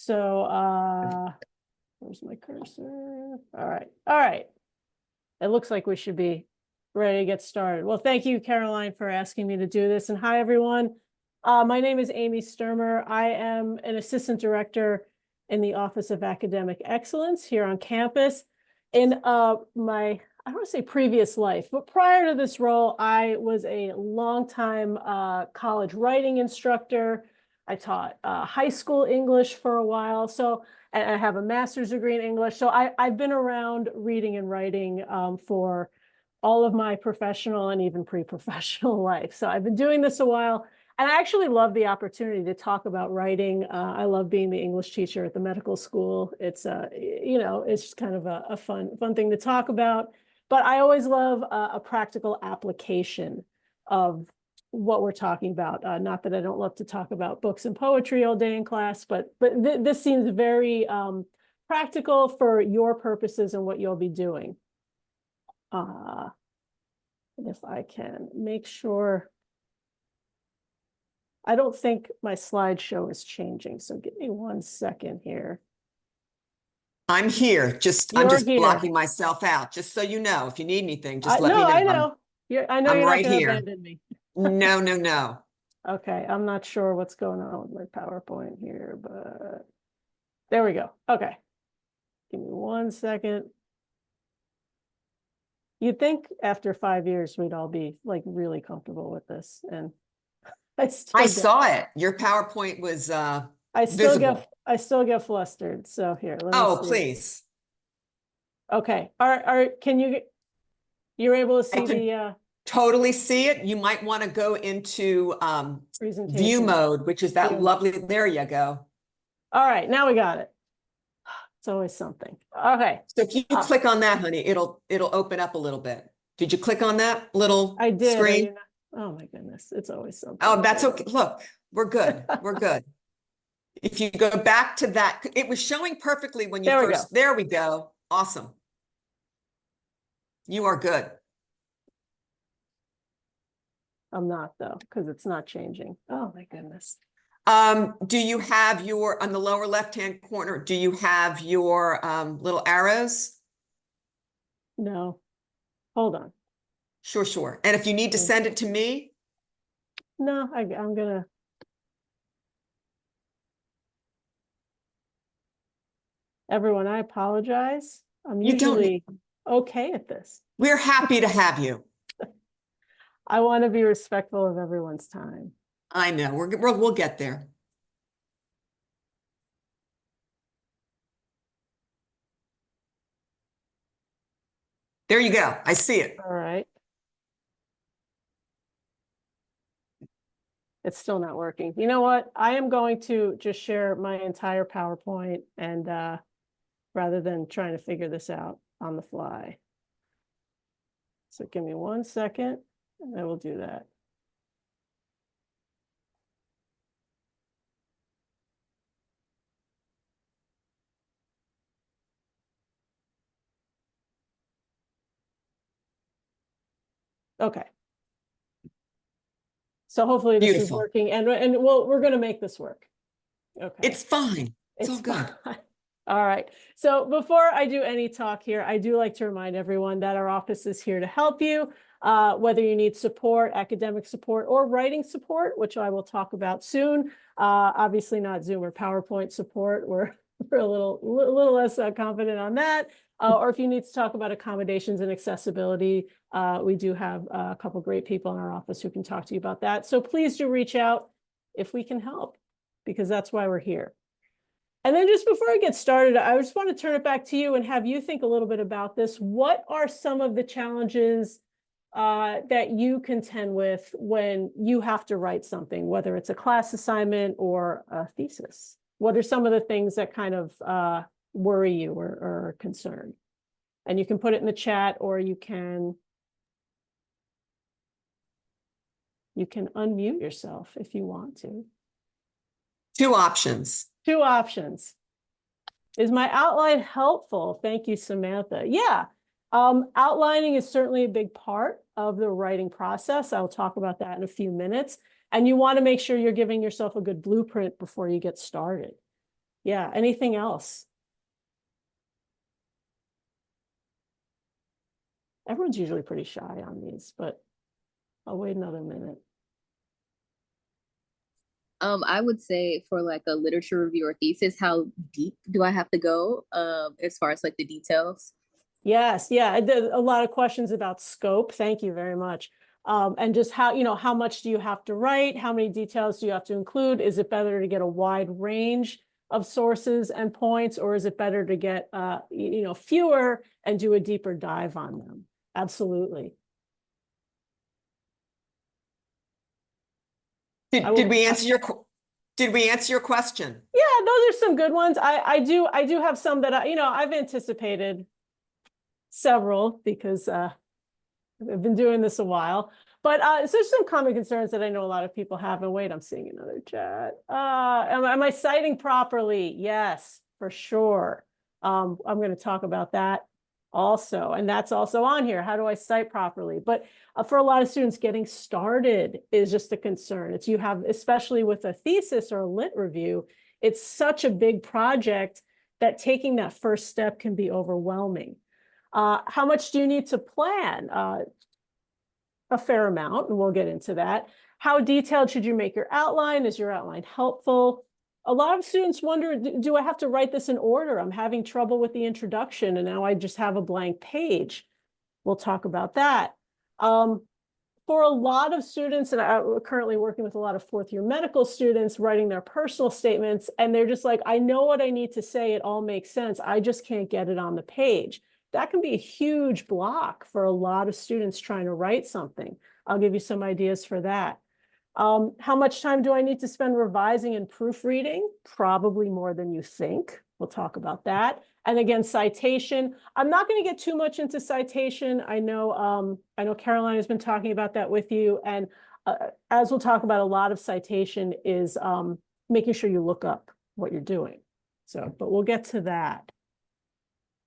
So, where's my cursor? All right. All right. It looks like we should be ready to get started. Well, thank you, Caroline, for asking me to do this. And hi, everyone. My name is Amy Sturmer. I am an assistant director in the Office of Academic Excellence here on campus. In my, I don't want to say previous life, but prior to this role, I was a longtime college writing instructor. I taught high school English for a while. So, and I have a master's degree in English. So I've been around reading and writing for all of my professional and even pre-professional life. So I've been doing this a while. And I actually love the opportunity to talk about writing. I love being the English teacher at the medical school. It's it's just kind of a fun thing to talk about. But I always love a practical application of what we're talking about. Not that I don't love to talk about books and poetry all day in class, but this seems very practical for your purposes and what you'll be doing. If I can make sure. I don't think my slideshow is changing, so give me 1 second here. I'm here. I'm just blocking myself out, just so you know. If you need anything, just let me know. I know. I know I'm you're right not going to here. abandon me. No. Okay, I'm not sure what's going on with my PowerPoint here, but there we go. Okay. Give me 1 second. You'd think after 5 years, we'd all be like really comfortable with this. And I saw it. Your PowerPoint was visible. I still get flustered. So here, let me see. Please. Okay. You're able to see the totally see it. You might want to go into view mode, which is that lovely. There you go. All right, now we got it. It's always something. Okay. So if you click on that, honey, it'll open up a little bit. Did you click on that little I did. screen? Oh my goodness, it's always something. Oh, that's okay. Look, we're good. We're good. If you go back to that, it was showing perfectly when you first. There we go. Awesome. You are good. I'm not though, because it's not changing. Oh my goodness. Do you have on the lower left-hand corner, do you have your little arrows? No. Hold on. Sure. And if you need to send it to me? No, I'm gonna. Everyone, I apologize. I'm usually okay at this. We're happy to have you. I want to be respectful of everyone's time. I know. We'll get there. There you go. I see it. All right. It's still not working. You know what? I am going to just share my entire PowerPoint and rather than trying to figure this out on the fly. So give me 1 second and I will do that. Okay. So hopefully this is working and we're going to make this work. Okay. It's fine. It's all good. Fine. All right. So before I do any talk here, I do like to remind everyone that our office is here to help you, whether you need support, academic support, or writing support, which I will talk about soon. Obviously not Zoom or PowerPoint support. We're a little less confident on that. Or if you need to talk about accommodations and accessibility, we do have a couple great people in our office who can talk to you about that. So please do reach out if we can help, because that's why we're here. And then just before I get started, I just want to turn it back to you and have you think a little bit about this. What are some of the challenges that you contend with when you have to write something, whether it's a class assignment or a thesis? What are some of the things that kind of worry you or are concerned? And you can put it in the chat, or you can unmute yourself if you want to. Two options. Is my outline helpful? Thank you, Samantha. Yeah, outlining is certainly a big part of the writing process. I'll talk about that in a few minutes. And you want to make sure you're giving yourself a good blueprint before you get started. Yeah, anything else? Everyone's usually pretty shy on these, but I'll wait another minute. I would say for like a literature review or thesis, how deep do I have to go as far as like the details? Yes, yeah, a lot of questions about scope. Thank you very much. And just how, how much do you have to write? How many details do you have to include? Is it better to get a wide range of sources and points, or is it better to get, fewer and do a deeper dive on them? Absolutely. Did we answer your question? Yeah, those are some good ones. I do have some that I've anticipated several because I've been doing this a while. But so there's some common concerns that I know a lot of people have. And wait, I'm seeing another chat. Am I citing properly? Yes, for sure. I'm going to talk about that also. And that's also on here. How do I cite properly? But for a lot of students, getting started is just a concern. It's especially with a thesis or a lit review, it's such a big project that taking that first step can be overwhelming. How much do you need to plan? A fair amount, and we'll get into that. How detailed should you make your outline? Is your outline helpful? A lot of students wonder, do I have to write this in order? I'm having trouble with the introduction, and now I just have a blank page. We'll talk about that. For a lot of students, and I'm currently working with a lot of fourth-year medical students writing their personal statements, and they're just like, I know what I need to say. It all makes sense. I just can't get it on the page. That can be a huge block for a lot of students trying to write something. I'll give you some ideas for that. How much time do I need to spend revising and proofreading? Probably more than you think. We'll talk about that. And again, citation. I'm not going to get too much into citation. I know Caroline has been talking about that with you. And as we'll talk about, a lot of citation is making sure you look up what you're doing. So, but we'll get to that.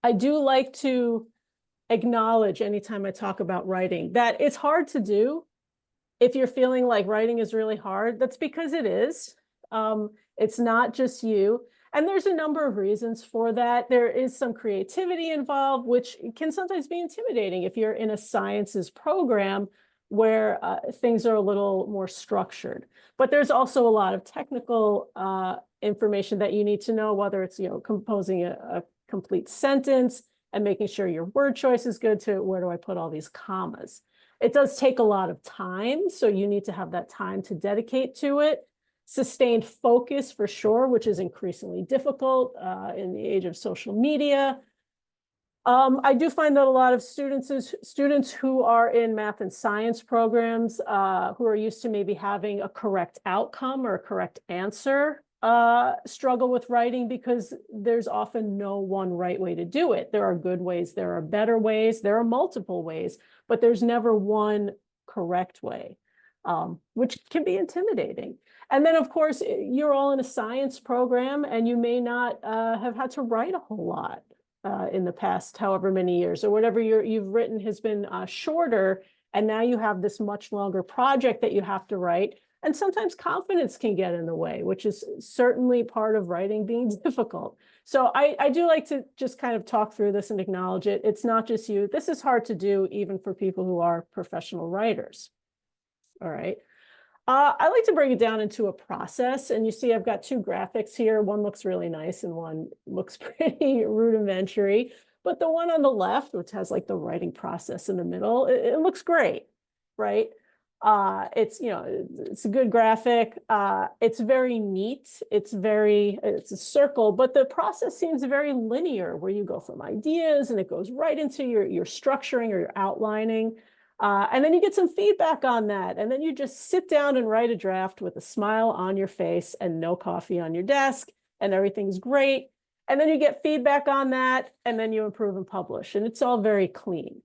I do like to acknowledge anytime I talk about writing that it's hard to do. If you're feeling like writing is really hard, that's because it is. It's not just you. And there's a number of reasons for that. There is some creativity involved, which can sometimes be intimidating if you're in a sciences program where things are a little more structured. But there's also a lot of technical information that you need to know, whether it's composing a complete sentence and making sure your word choice is good, to where do I put all these commas. It does take a lot of time, so you need to have that time to dedicate to it. Sustained focus for sure, which is increasingly difficult in the age of social media. I do find that a lot of students who are in math and science programs who are used to maybe having a correct outcome or a correct answer struggle with writing because there's often no one right way to do it. There are good ways, there are better ways, there are multiple ways, but there's never one correct way, which can be intimidating. And then, of course, you're all in a science program and you may not have had to write a whole lot in the past however many years, or whatever you've written has been shorter, and now you have this much longer project that you have to write. And sometimes confidence can get in the way, which is certainly part of writing being difficult. So I do like to just kind of talk through this and acknowledge it. It's not just you. This is hard to do even for people who are professional writers. All right. I like to break it down into a process. And you see I've got two graphics here. One looks really nice and one looks pretty rudimentary. But the one on the left, which has like the writing process in the middle, it looks great, right? It's a good graphic. It's very neat. It's a circle, but the process seems very linear, where you go from ideas and it goes right into your structuring or your outlining. And then you get some feedback on that. And then you just sit down and write a draft with a smile on your face and no coffee on your desk, and everything's great. And then you get feedback on that, and then you improve and publish, and it's all very clean.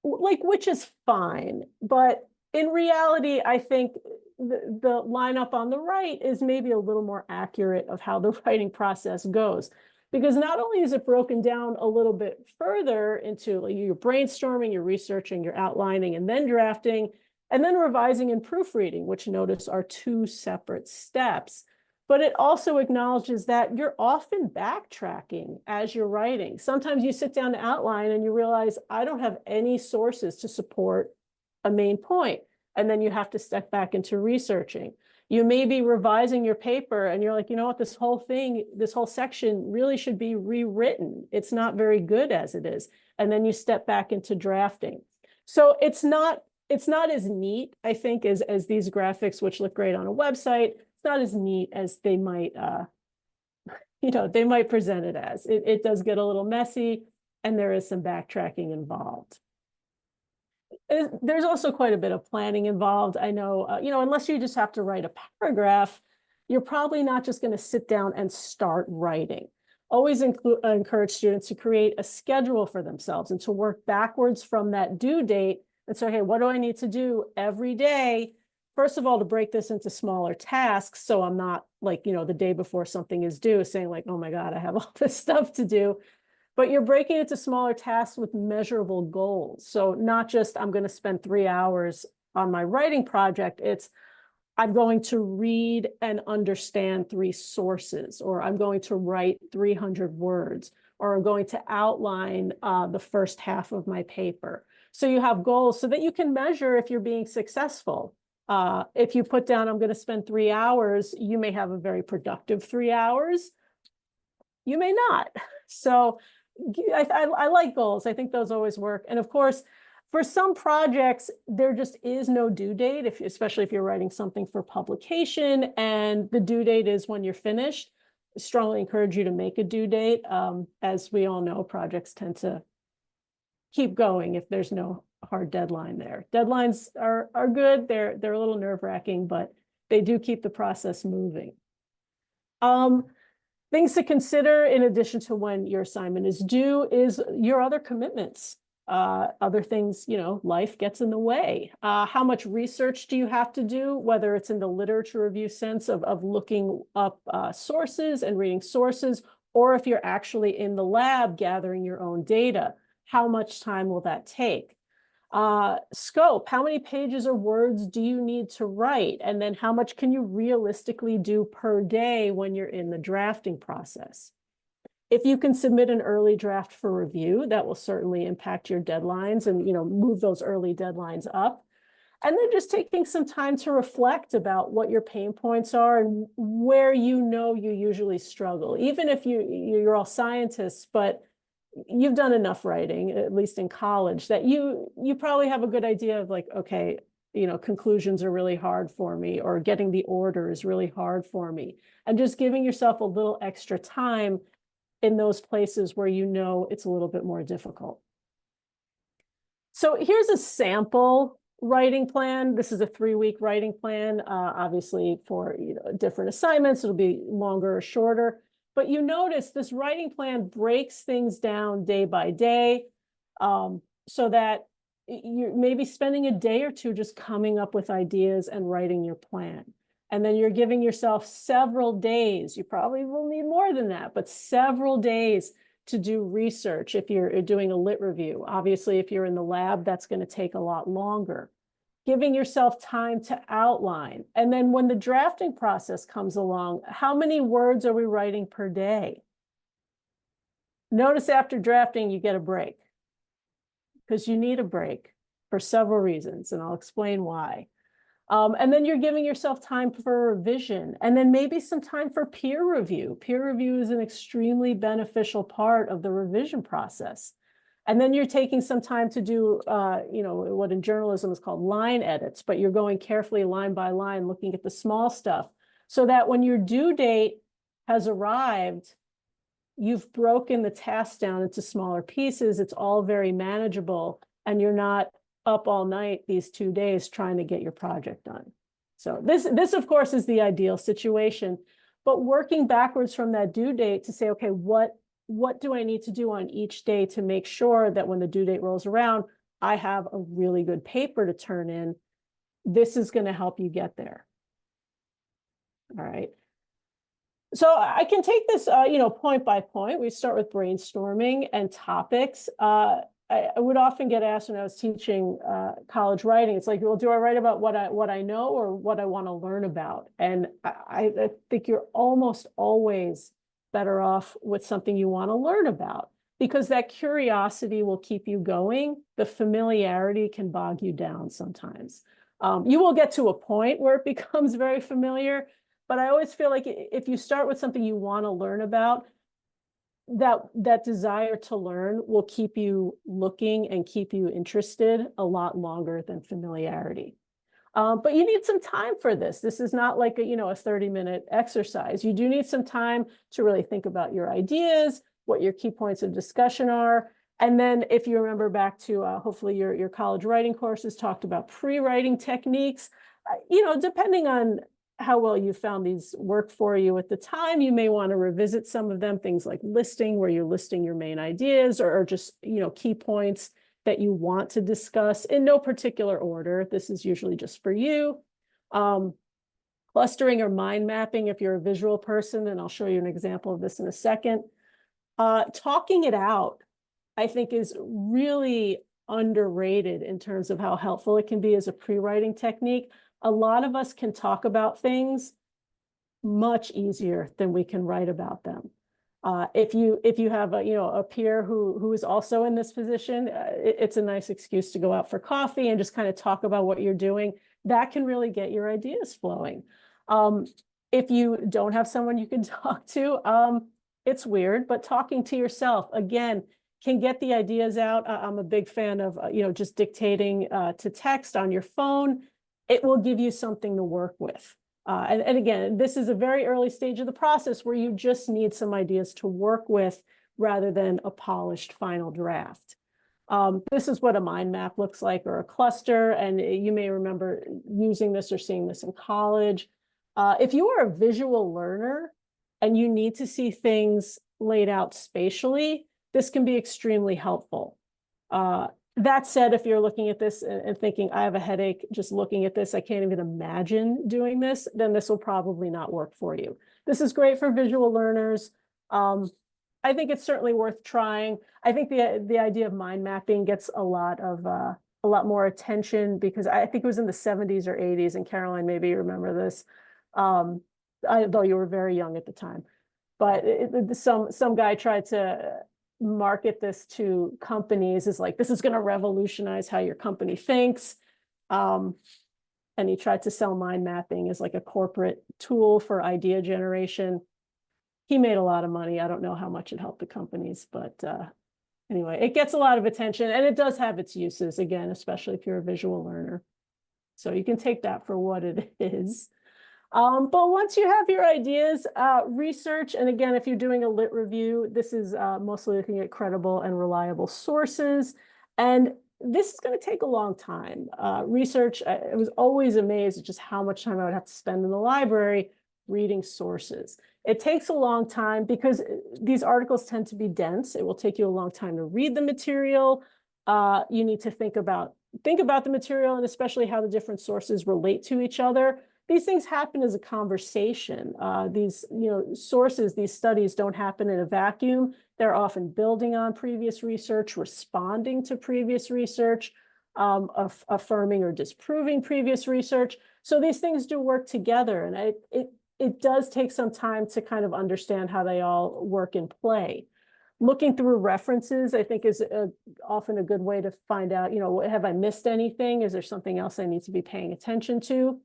Which is fine, but in reality, I think the lineup on the right is maybe a little more accurate of how the writing process goes, because not only is it broken down a little bit further into like your brainstorming, your researching, your outlining, and then drafting, and then revising and proofreading, which notice are two separate steps. but it also acknowledges that you're often backtracking as you're writing. Sometimes you sit down to outline and you realize, I don't have any sources to support a main point. And then you have to step back into researching. You may be revising your paper and you're like, you know what, this whole section really should be rewritten. It's not very good as it is. And then you step back into drafting. So it's not as neat, I think, as these graphics, which look great on a website. It's not as neat as they might, they might present it as. It does get a little messy, and there is some backtracking involved. There's also quite a bit of planning involved. I know, unless you just have to write a paragraph, you're probably not just going to sit down and start writing. Always encourage students to create a schedule for themselves and to work backwards from that due date and say, hey, what do I need to do every day? First of all, to break this into smaller tasks, so I'm not like, the day before something is due saying like, oh my God, I have all this stuff to do. But you're breaking it into smaller tasks with measurable goals. So not just I'm going to spend 3 hours on my writing project. It's I'm going to read and understand 3 sources, or I'm going to write 300 words, or I'm going to outline the first half of my paper. So you have goals so that you can measure if you're being successful. If you put down, I'm going to spend 3 hours, you may have a very productive 3 hours. You may not. So I like goals. I think those always work. And of course, for some projects, there just is no due date, especially if you're writing something for publication and the due date is when you're finished. I strongly encourage you to make a due date. As we all know, projects tend to keep going if there's no hard deadline there. Deadlines are good. They're a little nerve-wracking, but they do keep the process moving. Things to consider in addition to when your assignment is due is your other commitments. Other things, life gets in the way. How much research do you have to do, whether it's in the literature review sense of looking up sources and reading sources, or if you're actually in the lab gathering your own data, how much time will that take? Scope, how many pages or words do you need to write? And then how much can you realistically do per day when you're in the drafting process? If you can submit an early draft for review, that will certainly impact your deadlines and, move those early deadlines up. And then just taking some time to reflect about what your pain points are and where you usually struggle. Even if you're all scientists, but you've done enough writing, at least in college, that you probably have a good idea of like, okay, conclusions are really hard for me, or getting the order is really hard for me. And just giving yourself a little extra time in those places where it's a little bit more difficult. So here's a sample writing plan. This is a 3-week writing plan. Obviously for different assignments, it'll be longer or shorter. But you notice this writing plan breaks things down day by day, so that you're maybe spending a day or two just coming up with ideas and writing your plan. And then you're giving yourself several days. You probably will need more than that, but several days to do research if you're doing a lit review. Obviously, if you're in the lab, that's going to take a lot longer. Giving yourself time to outline. And then when the drafting process comes along, how many words are we writing per day? Notice after drafting, you get a break, because you need a break for several reasons, and I'll explain why. And then you're giving yourself time for revision, and then maybe some time for peer review. Peer review is an extremely beneficial part of the revision process. And then you're taking some time to do, what in journalism is called line edits, but you're going carefully line by line, looking at the small stuff, so that when your due date has arrived, you've broken the task down into smaller pieces. It's all very manageable, and you're not up all night these 2 days trying to get your project done. So this of course is the ideal situation, but working backwards from that due date to say, okay, what do I need to do on each day to make sure that when the due date rolls around, I have a really good paper to turn in. This is going to help you get there. All right. So I can take this, point by point. We start with brainstorming and topics. I would often get asked when I was teaching college writing, it's like, well, do I write about what I know or what I want to learn about? And I think you're almost always better off with something you want to learn about, because that curiosity will keep you going. The familiarity can bog you down sometimes. You will get to a point where it becomes very familiar, but I always feel like if you start with something you want to learn about, that desire to learn will keep you looking and keep you interested a lot longer than familiarity. But you need some time for this. This is not like a 30-minute exercise. You do need some time to really think about your ideas, what your key points of discussion are. And then if you remember back to hopefully your college writing courses talked about pre-writing techniques, depending on how well you found these work for you at the time, you may want to revisit some of them, things like listing, where you're listing your main ideas, or just, key points that you want to discuss in no particular order. This is usually just for you. Clustering or mind mapping, if you're a visual person, and I'll show you an example of this in a second. Talking it out, I think, is really underrated in terms of how helpful it can be as a pre-writing technique. A lot of us can talk about things much easier than we can write about them. If you have a peer who is also in this position, it's a nice excuse to go out for coffee and just kind of talk about what you're doing. That can really get your ideas flowing. If you don't have someone you can talk to, it's weird, but talking to yourself, again, can get the ideas out. I'm a big fan of just dictating to text on your phone. It will give you something to work with. And again, this is a very early stage of the process where you just need some ideas to work with rather than a polished final draft. This is what a mind map looks like, or a cluster, and you may remember using this or seeing this in college. If you are a visual learner and you need to see things laid out spatially, this can be extremely helpful. That said, if you're looking at this and thinking, I have a headache just looking at this, I can't even imagine doing this, then this will probably not work for you. This is great for visual learners. I think it's certainly worth trying. I think the idea of mind mapping gets a lot more attention because I think it was in the 70s or 80s, and Caroline, maybe you remember this, though you were very young at the time. But some guy tried to market this to companies as like, this is going to revolutionize how your company thinks. And he tried to sell mind mapping as like a corporate tool for idea generation. He made a lot of money. I don't know how much it helped the companies, but anyway, it gets a lot of attention, and it does have its uses, again, especially if you're a visual learner. So you can take that for what it is. But once you have your ideas, research, and again, if you're doing a lit review, this is mostly looking at credible and reliable sources. And this is going to take a long time. Research, I was always amazed at just how much time I would have to spend in the library reading sources. It takes a long time because these articles tend to be dense. It will take you a long time to read the material. You need to think about the material, and especially how the different sources relate to each other. These things happen as a conversation. These sources, these studies don't happen in a vacuum. They're often building on previous research, responding to previous research, affirming or disproving previous research. So these things do work together, and it does take some time to kind of understand how they all work in play. Looking through references, I think, is often a good way to find out, have I missed anything? Is there something else I need to be paying attention to?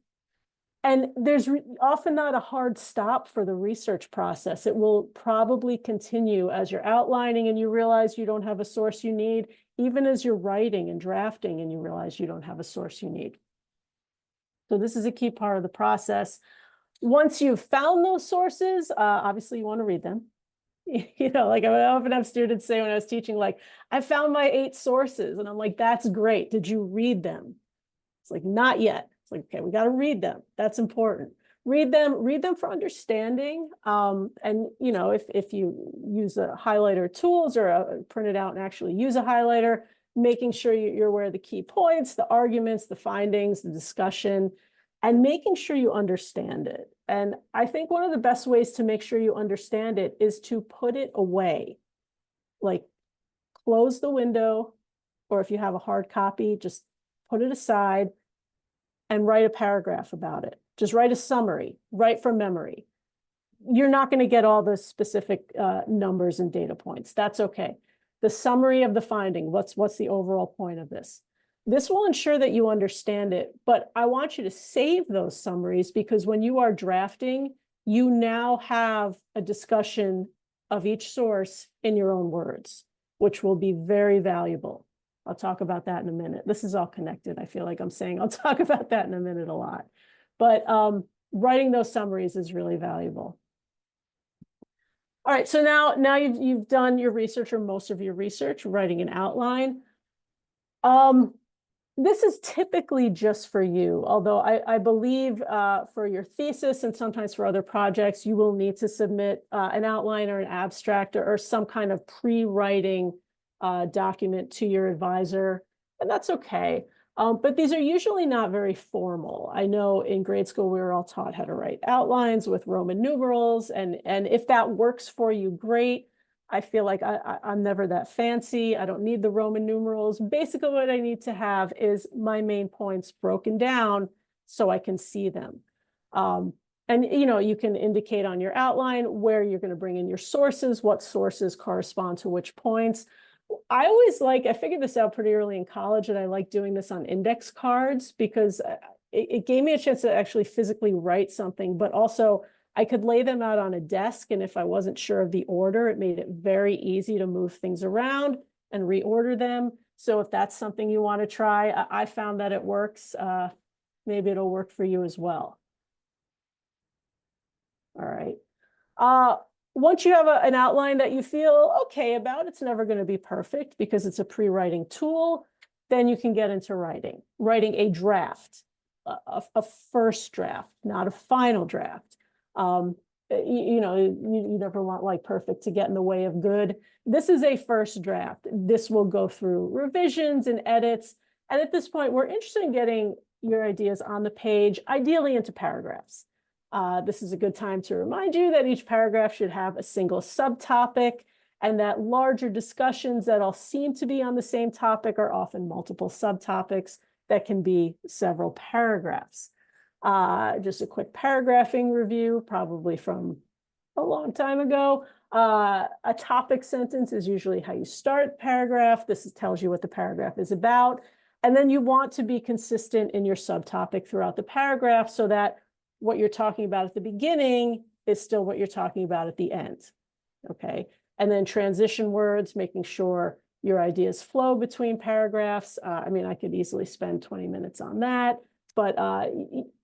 And there's often not a hard stop for the research process. It will probably continue as you're outlining and you realize you don't have a source you need, even as you're writing and drafting and you realize you don't have a source you need. So this is a key part of the process. Once you've found those sources, obviously you want to read them. Like I would often have students say when I was teaching, like, I found my 8 sources. And I'm like, that's great. Did you read them? It's like, not yet. It's like, okay, we got to read them. That's important. Read them for understanding. And, if you use a highlighter tools or print it out and actually use a highlighter, making sure you're aware of the key points, the arguments, the findings, the discussion, and making sure you understand it. And I think one of the best ways to make sure you understand it is to put it away. Like, close the window, or if you have a hard copy, just put it aside and write a paragraph about it. Just write a summary, write from memory. You're not going to get all the specific numbers and data points. That's okay. The summary of the finding, what's the overall point of this? This will ensure that you understand it, but I want you to save those summaries because when you are drafting, you now have a discussion of each source in your own words, which will be very valuable. I'll talk about that in a minute. This is all connected. I feel like I'm saying I'll talk about that in a minute a lot. But writing those summaries is really valuable. All right, so now you've done your research or most of your research, writing an outline. This is typically just for you, although I believe for your thesis and sometimes for other projects, you will need to submit an outline or an abstract or some kind of pre-writing document to your advisor, and that's okay. But these are usually not very formal. I know in grade school, we were all taught how to write outlines with Roman numerals, and if that works for you, great. I feel like I'm never that fancy. I don't need the Roman numerals. Basically, what I need to have is my main points broken down so I can see them. And you can indicate on your outline where you're going to bring in your sources, what sources correspond to which points. I figured this out pretty early in college, and I like doing this on index cards because it gave me a chance to actually physically write something, but also I could lay them out on a desk. And if I wasn't sure of the order, it made it very easy to move things around and reorder them. So if that's something you want to try, I found that it works. Maybe it'll work for you as well. All right. Once you have an outline that you feel okay about, it's never going to be perfect because it's a pre-writing tool, then you can get into writing a draft, a first draft, not a final draft. You never want like perfect to get in the way of good. This is a first draft. This will go through revisions and edits. And at this point, we're interested in getting your ideas on the page, ideally into paragraphs. This is a good time to remind you that each paragraph should have a single subtopic and that larger discussions that all seem to be on the same topic are often multiple subtopics that can be several paragraphs. Just a quick paragraphing review, probably from a long time ago. A topic sentence is usually how you start the paragraph. This tells you what the paragraph is about. And then you want to be consistent in your subtopic throughout the paragraph so that what you're talking about at the beginning is still what you're talking about at the end, okay? And then transition words, making sure your ideas flow between paragraphs. I could easily spend 20 minutes on that, but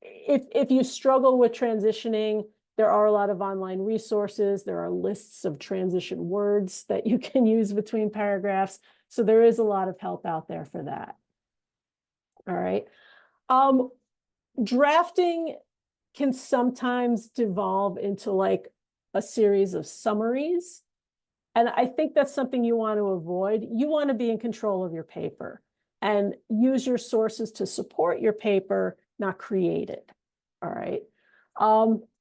if you struggle with transitioning, there are a lot of online resources. There are lists of transition words that you can use between paragraphs. So there is a lot of help out there for that. All right. Drafting can sometimes devolve into like a series of summaries. And I think that's something you want to avoid. You want to be in control of your paper and use your sources to support your paper, not create it. All right.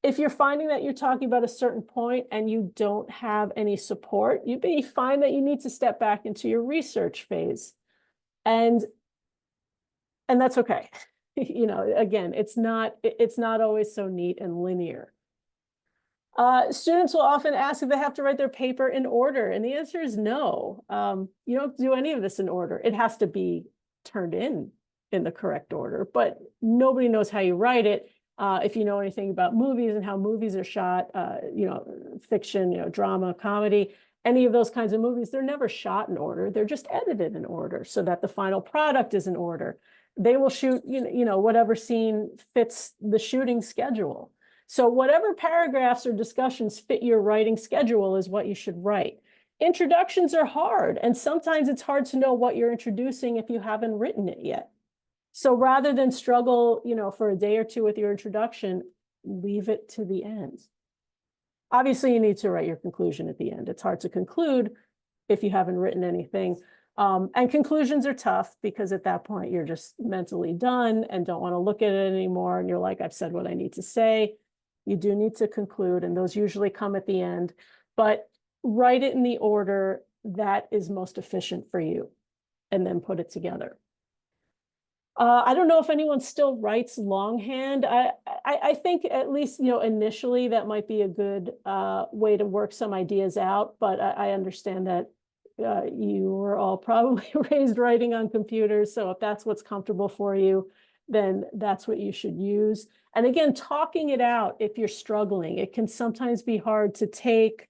If you're finding that you're talking about a certain point and you don't have any support, you may find that you need to step back into your research phase. And that's okay. Again, it's not always so neat and linear. Students will often ask if they have to write their paper in order, and the answer is no. You don't do any of this in order. It has to be turned in the correct order, but nobody knows how you write it. If you know anything about movies and how movies are shot, fiction, drama, comedy, any of those kinds of movies, they're never shot in order. They're just edited in order so that the final product is in order. They will shoot, whatever scene fits the shooting schedule. So whatever paragraphs or discussions fit your writing schedule is what you should write. Introductions are hard, and sometimes it's hard to know what you're introducing if you haven't written it yet. So rather than struggle, for a day or two with your introduction, leave it to the end. Obviously, you need to write your conclusion at the end. It's hard to conclude if you haven't written anything. And conclusions are tough because at that point you're just mentally done and don't want to look at it anymore. And you're like, I've said what I need to say. You do need to conclude, and those usually come at the end, but write it in the order that is most efficient for you. and then put it together. I don't know if anyone still writes longhand. I think at least, initially that might be a good way to work some ideas out, but I understand that you were all probably raised writing on computers. So if that's what's comfortable for you, then that's what you should use. And again, talking it out if you're struggling, it can sometimes be hard to take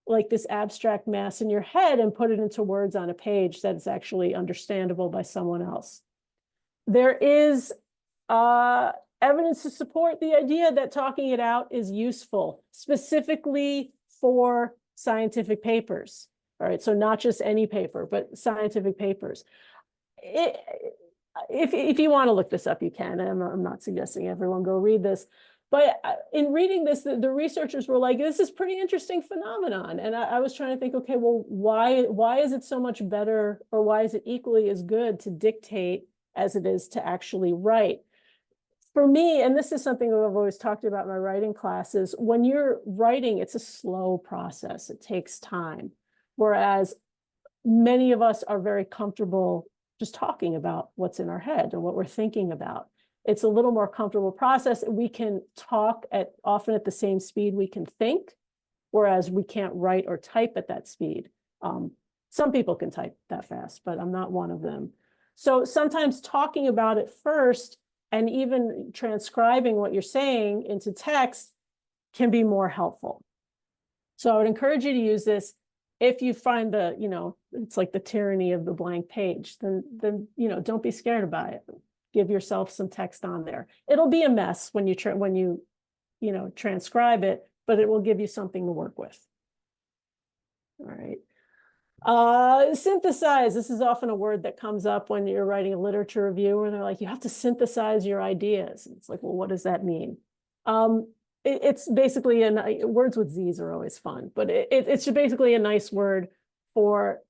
like this abstract mass in your head and put it into words on a page that is actually understandable by someone else. There is evidence to support the idea that talking it out is useful, specifically for scientific papers. All right, so not just any paper, but scientific papers. If you want to look this up, you can. I'm not suggesting everyone go read this. But in reading this, the researchers were like, this is pretty interesting phenomenon. And I was trying to think, okay, well, why is it so much better, or why is it equally as good to dictate as it is to actually write? For me, and this is something that I've always talked about in my writing classes, when you're writing, it's a slow process. It takes time. Whereas many of us are very comfortable just talking about what's in our head and what we're thinking about. It's a little more comfortable process. We can talk often at the same speed we can think, whereas we can't write or type at that speed. Some people can type that fast, but I'm not one of them. So sometimes talking about it first and even transcribing what you're saying into text can be more helpful. So I would encourage you to use this. If you find it's like the tyranny of the blank page, then don't be scared about it. Give yourself some text on there. It'll be a mess when you transcribe it, but it will give you something to work with. All right. Synthesize. This is often a word that comes up when you're writing a literature review, where they're like, you have to synthesize your ideas. And it's like, well, what does that mean? It's basically words with Z's are always fun, but it's basically a nice word for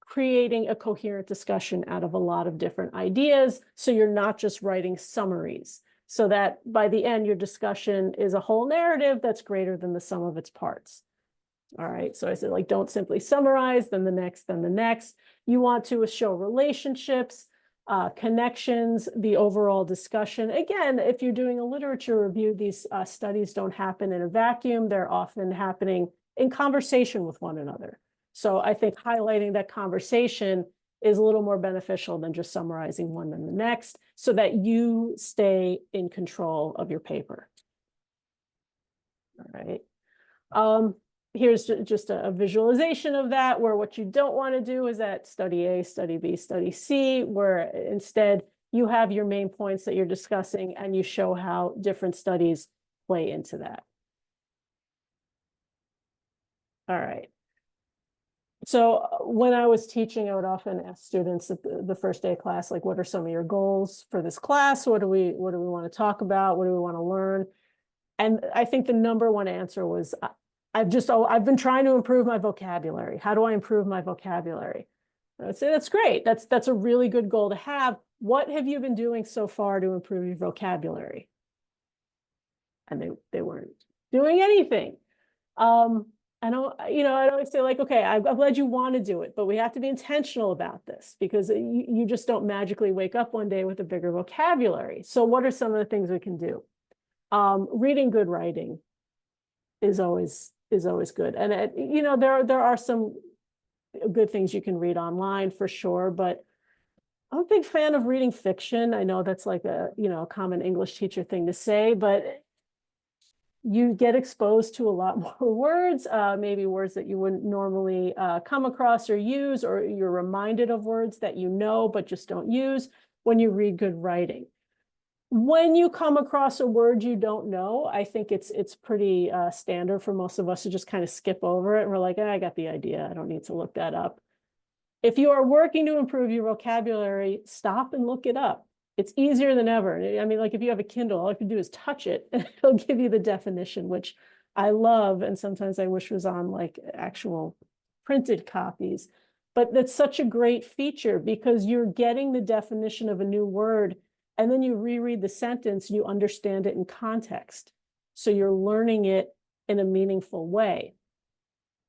creating a coherent discussion out of a lot of different ideas. So you're not just writing summaries, so that by the end, your discussion is a whole narrative that's greater than the sum of its parts. All right. So I said, like, don't simply summarize, then the next, then the next. You want to show relationships, connections, the overall discussion. Again, if you're doing a literature review, these studies don't happen in a vacuum. They're often happening in conversation with one another. So I think highlighting that conversation is a little more beneficial than just summarizing one than the next, so that you stay in control of your paper. All right. Here's just a visualization of that, where what you don't want to do is that study A, study B, study C, where instead you have your main points that you're discussing and you show how different studies play into that. All right. So when I was teaching, I would often ask students at the first day of class, like, what are some of your goals for this class? What do we want to talk about? What do we want to learn? And I think the number one answer was, I've been trying to improve my vocabulary. How do I improve my vocabulary? I would say, that's great. That's a really good goal to have. What have you been doing so far to improve your vocabulary? And they weren't doing anything. I'd always say, like, okay, I'm glad you want to do it, but we have to be intentional about this, because you just don't magically wake up one day with a bigger vocabulary. So what are some of the things we can do? Reading good writing is always good. And there are some good things you can read online for sure, but I'm a big fan of reading fiction. I know that's like a common English teacher thing to say, but you get exposed to a lot more words, maybe words that you wouldn't normally come across or use, or you're reminded of words that you know but just don't use when you read good writing. When you come across a word you don't know, I think it's pretty standard for most of us to just kind of skip over it. And we're like, I got the idea. I don't need to look that up. If you are working to improve your vocabulary, stop and look it up. It's easier than ever. I mean, like, if you have a Kindle, all you can do is touch it and it'll give you the definition, which I love. And sometimes I wish was on like actual printed copies. But that's such a great feature, because you're getting the definition of a new word, and then you reread the sentence, you understand it in context. So you're learning it in a meaningful way.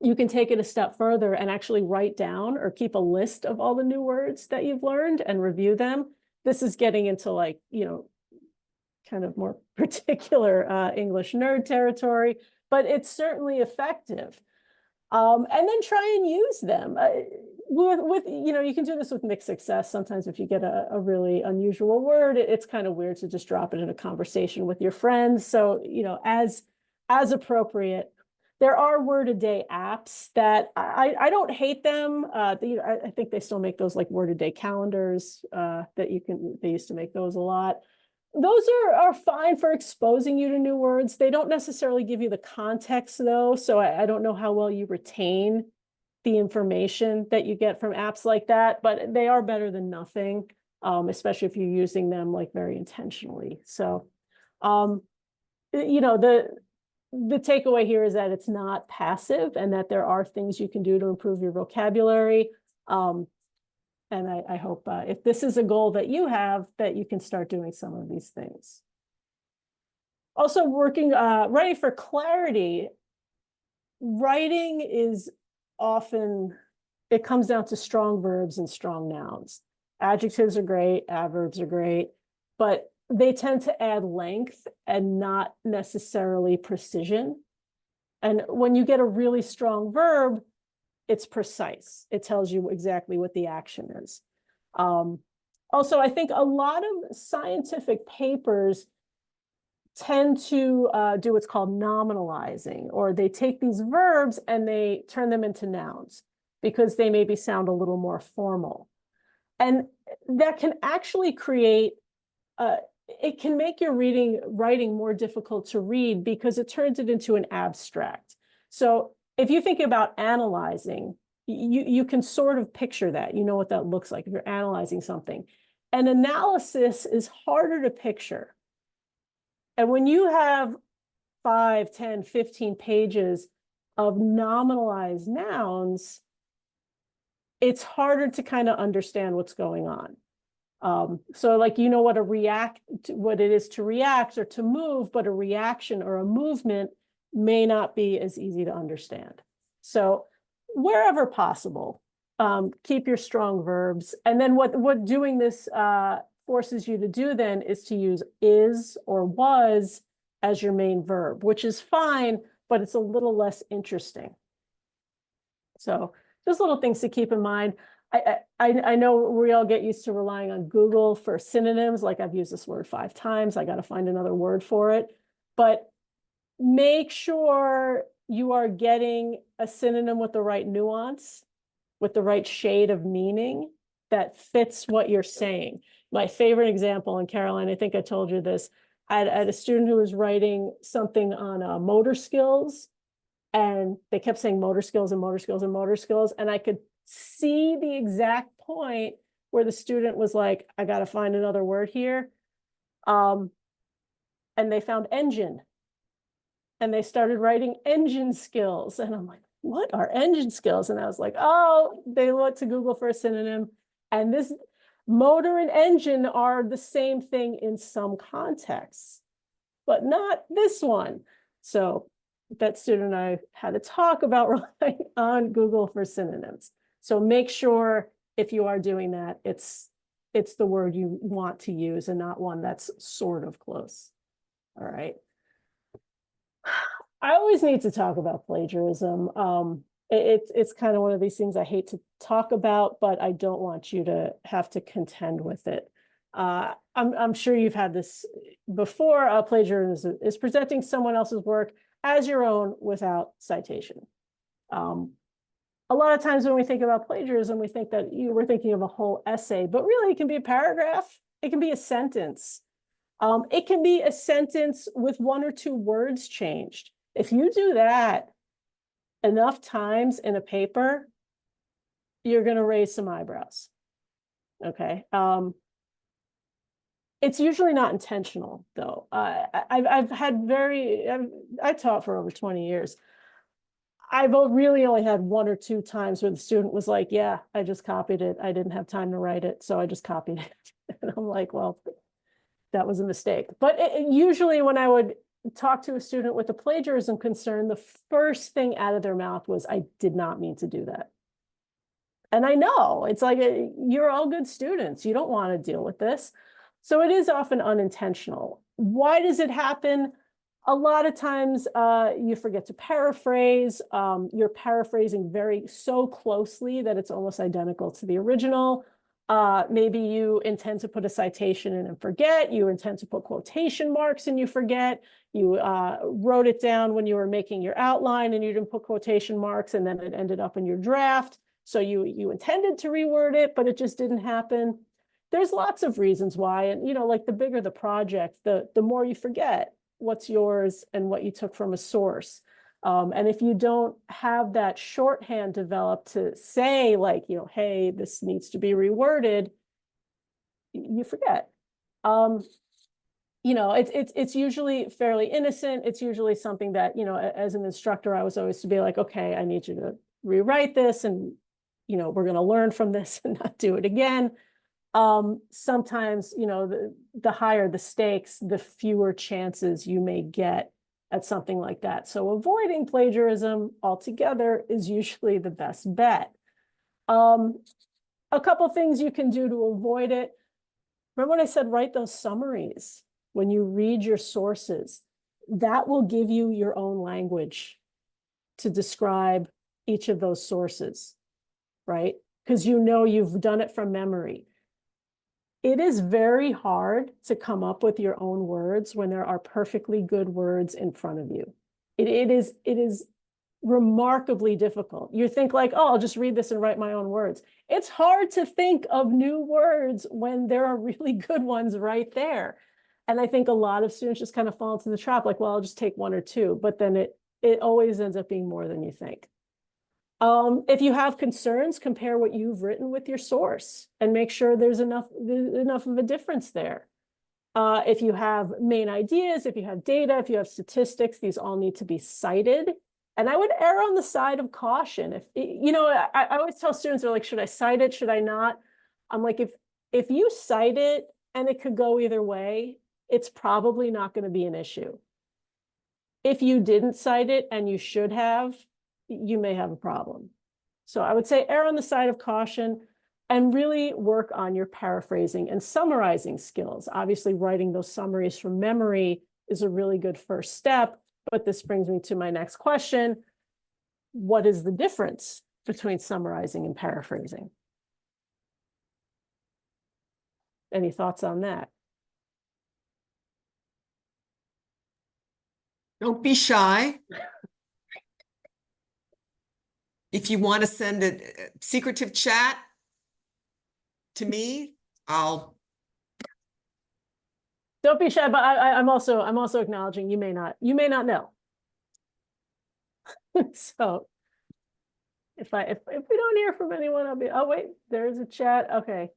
you can take it a step further and actually write down or keep a list of all the new words that you've learned and review them. This is getting into like, you know, kind of more particular English nerd territory, but it's certainly effective. And then try and use them with, you know, you can do this with mixed success. Sometimes if you get a really unusual word, it's kind of weird to just drop it in a conversation with your friends. So, you know, as appropriate. There are word a day apps that I don't hate them. I think they still make those like word a day calendars that they used to make those a lot. Those are fine for exposing you to new words. They don't necessarily give you the context though. So I don't know how well you retain the information that you get from apps like that, but they are better than nothing, especially if you're using them like very intentionally. So, you know, the takeaway here is that it's not passive and that there are things you can do to improve your vocabulary. And I hope if this is a goal that you have, that you can start doing some of these things. Also writing for clarity. Writing is often, it comes down to strong verbs and strong nouns. Adjectives are great, adverbs are great, but they tend to add length and not necessarily precision. And when you get a really strong verb, it's precise. It tells you exactly what the action is. Also, I think a lot of scientific papers tend to do what's called nominalizing, or they take these verbs and they turn them into nouns because they maybe sound a little more formal. And that can actually create it can make your writing more difficult to read because it turns it into an abstract. So if you think about analyzing, you can sort of picture that, you know what that looks like if you're analyzing something. An analysis is harder to picture. And when you have 5, 10, 15 pages of nominalized nouns, it's harder to kind of understand what's going on. So like, you know what what it is to react or to move, but a reaction or a movement may not be as easy to understand. So wherever possible, keep your strong verbs. And then what doing this forces you to do then is to use is or was as your main verb, which is fine, but it's a little less interesting. So just little things to keep in mind. I know we all get used to relying on Google for synonyms. Like I've used this word 5 times. I got to find another word for it. But make sure you are getting a synonym with the right nuance, with the right shade of meaning that fits what you're saying. My favorite example, and Caroline, I think I told you this, I had a student who was writing something on motor skills, and they kept saying motor skills and motor skills and motor skills. And I could see the exact point where the student was like, I got to find another word here. And they found engine. And they started writing engine skills. And I'm like, what are engine skills? And I was like, oh, they looked to Google for a synonym. And this motor and engine are the same thing in some contexts, but not this one. So that student and I had a talk about relying on Google for synonyms. So make sure if you are doing that, it's the word you want to use and not one that's sort of close. All right. I always need to talk about plagiarism. It's kind of one of these things I hate to talk about, but I don't want you to have to contend with it. I'm sure you've had this before. Plagiarism is presenting someone else's work as your own without citation. A lot of times when we think about plagiarism, we think that we're thinking of a whole essay, but really it can be a paragraph. It can be a sentence. It can be a sentence with 1 or 2 words changed. If you do that enough times in a paper, you're going to raise some eyebrows. Okay. It's usually not intentional, though. I've taught for over 20 years. I've really only had 1 or 2 times where the student was like, yeah, I just copied it. I didn't have time to write it, so I just copied it. And I'm like, well, that was a mistake. But usually when I would talked to a student with a plagiarism concern, the first thing out of their mouth was, I did not mean to do that. And I know, it's like, you're all good students. You don't want to deal with this. So it is often unintentional. Why does it happen? A lot of times you forget to paraphrase. You're paraphrasing so closely that it's almost identical to the original. Maybe you intend to put a citation in and forget. You intend to put quotation marks and you forget. You wrote it down when you were making your outline and you didn't put quotation marks, and then it ended up in your draft. So you intended to reword it, but it just didn't happen. There's lots of reasons why. And, like the bigger the project, the more you forget what's yours and what you took from a source. And if you don't have that shorthand developed to say, like, hey, this needs to be reworded, you forget. It's usually fairly innocent. It's usually something that, as an instructor, I was always to be like, okay, I need you to rewrite this, and, we're going to learn from this and not do it again. Sometimes, the higher the stakes, the fewer chances you may get at something like that. So avoiding plagiarism altogether is usually the best bet. A couple things you can do to avoid it. Remember when I said write those summaries when you read your sources? That will give you your own language to describe each of those sources, right? Because you've done it from memory. It is very hard to come up with your own words when there are perfectly good words in front of you. It is remarkably difficult. You think like, oh, I'll just read this and write my own words. It's hard to think of new words when there are really good ones right there. And I think a lot of students just kind of fall into the trap, like, well, I'll just take one or two, but then it always ends up being more than you think. If you have concerns, compare what you've written with your source and make sure there's enough of a difference there. If you have main ideas, if you have data, if you have statistics, these all need to be cited. And I would err on the side of caution. I always tell students, they're like, should I cite it? Should I not? I'm like, if you cite it and it could go either way, it's probably not going to be an issue. If you didn't cite it and you should have, you may have a problem. So I would say err on the side of caution and really work on your paraphrasing and summarizing skills. Obviously, writing those summaries from memory is a really good first step, but this brings me to my next question. What is the difference between summarizing and paraphrasing? Any thoughts on that? Don't be shy. If you want to send a secretive chat to me, don't be shy, but I'm also acknowledging you may not know. So if we don't hear from anyone, oh wait, there's a chat. Okay.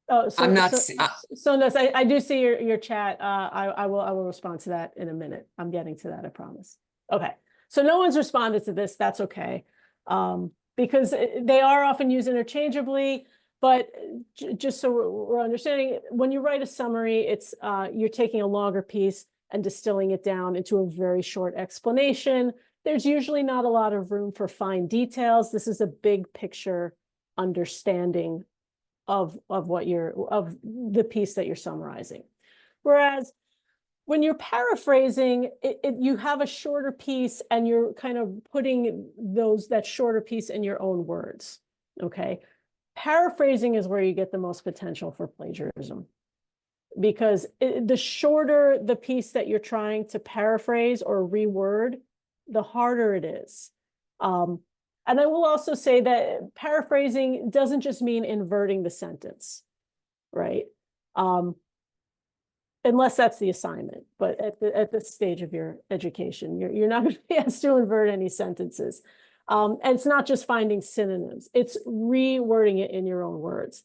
Oh, so, I'm not. So Ness, I do see your chat. I will respond to that in a minute. I'm getting to that, I promise. Okay. So no one's responded to this. That's okay. Because they are often used interchangeably, but just so we're understanding, when you write a summary, it's you're taking a longer piece and distilling it down into a very short explanation. There's usually not a lot of room for fine details. This is a big picture understanding of the piece that you're summarizing. Whereas when you're paraphrasing, you have a shorter piece and you're kind of putting that shorter piece in your own words, okay? Paraphrasing is where you get the most potential for plagiarism, because the shorter the piece that you're trying to paraphrase or reword, the harder it is. And I will also say that paraphrasing doesn't just mean inverting the sentence, right? Unless that's the assignment, but at this stage of your education, you're not going to be asked to invert any sentences. And it's not just finding synonyms, it's rewording it in your own words.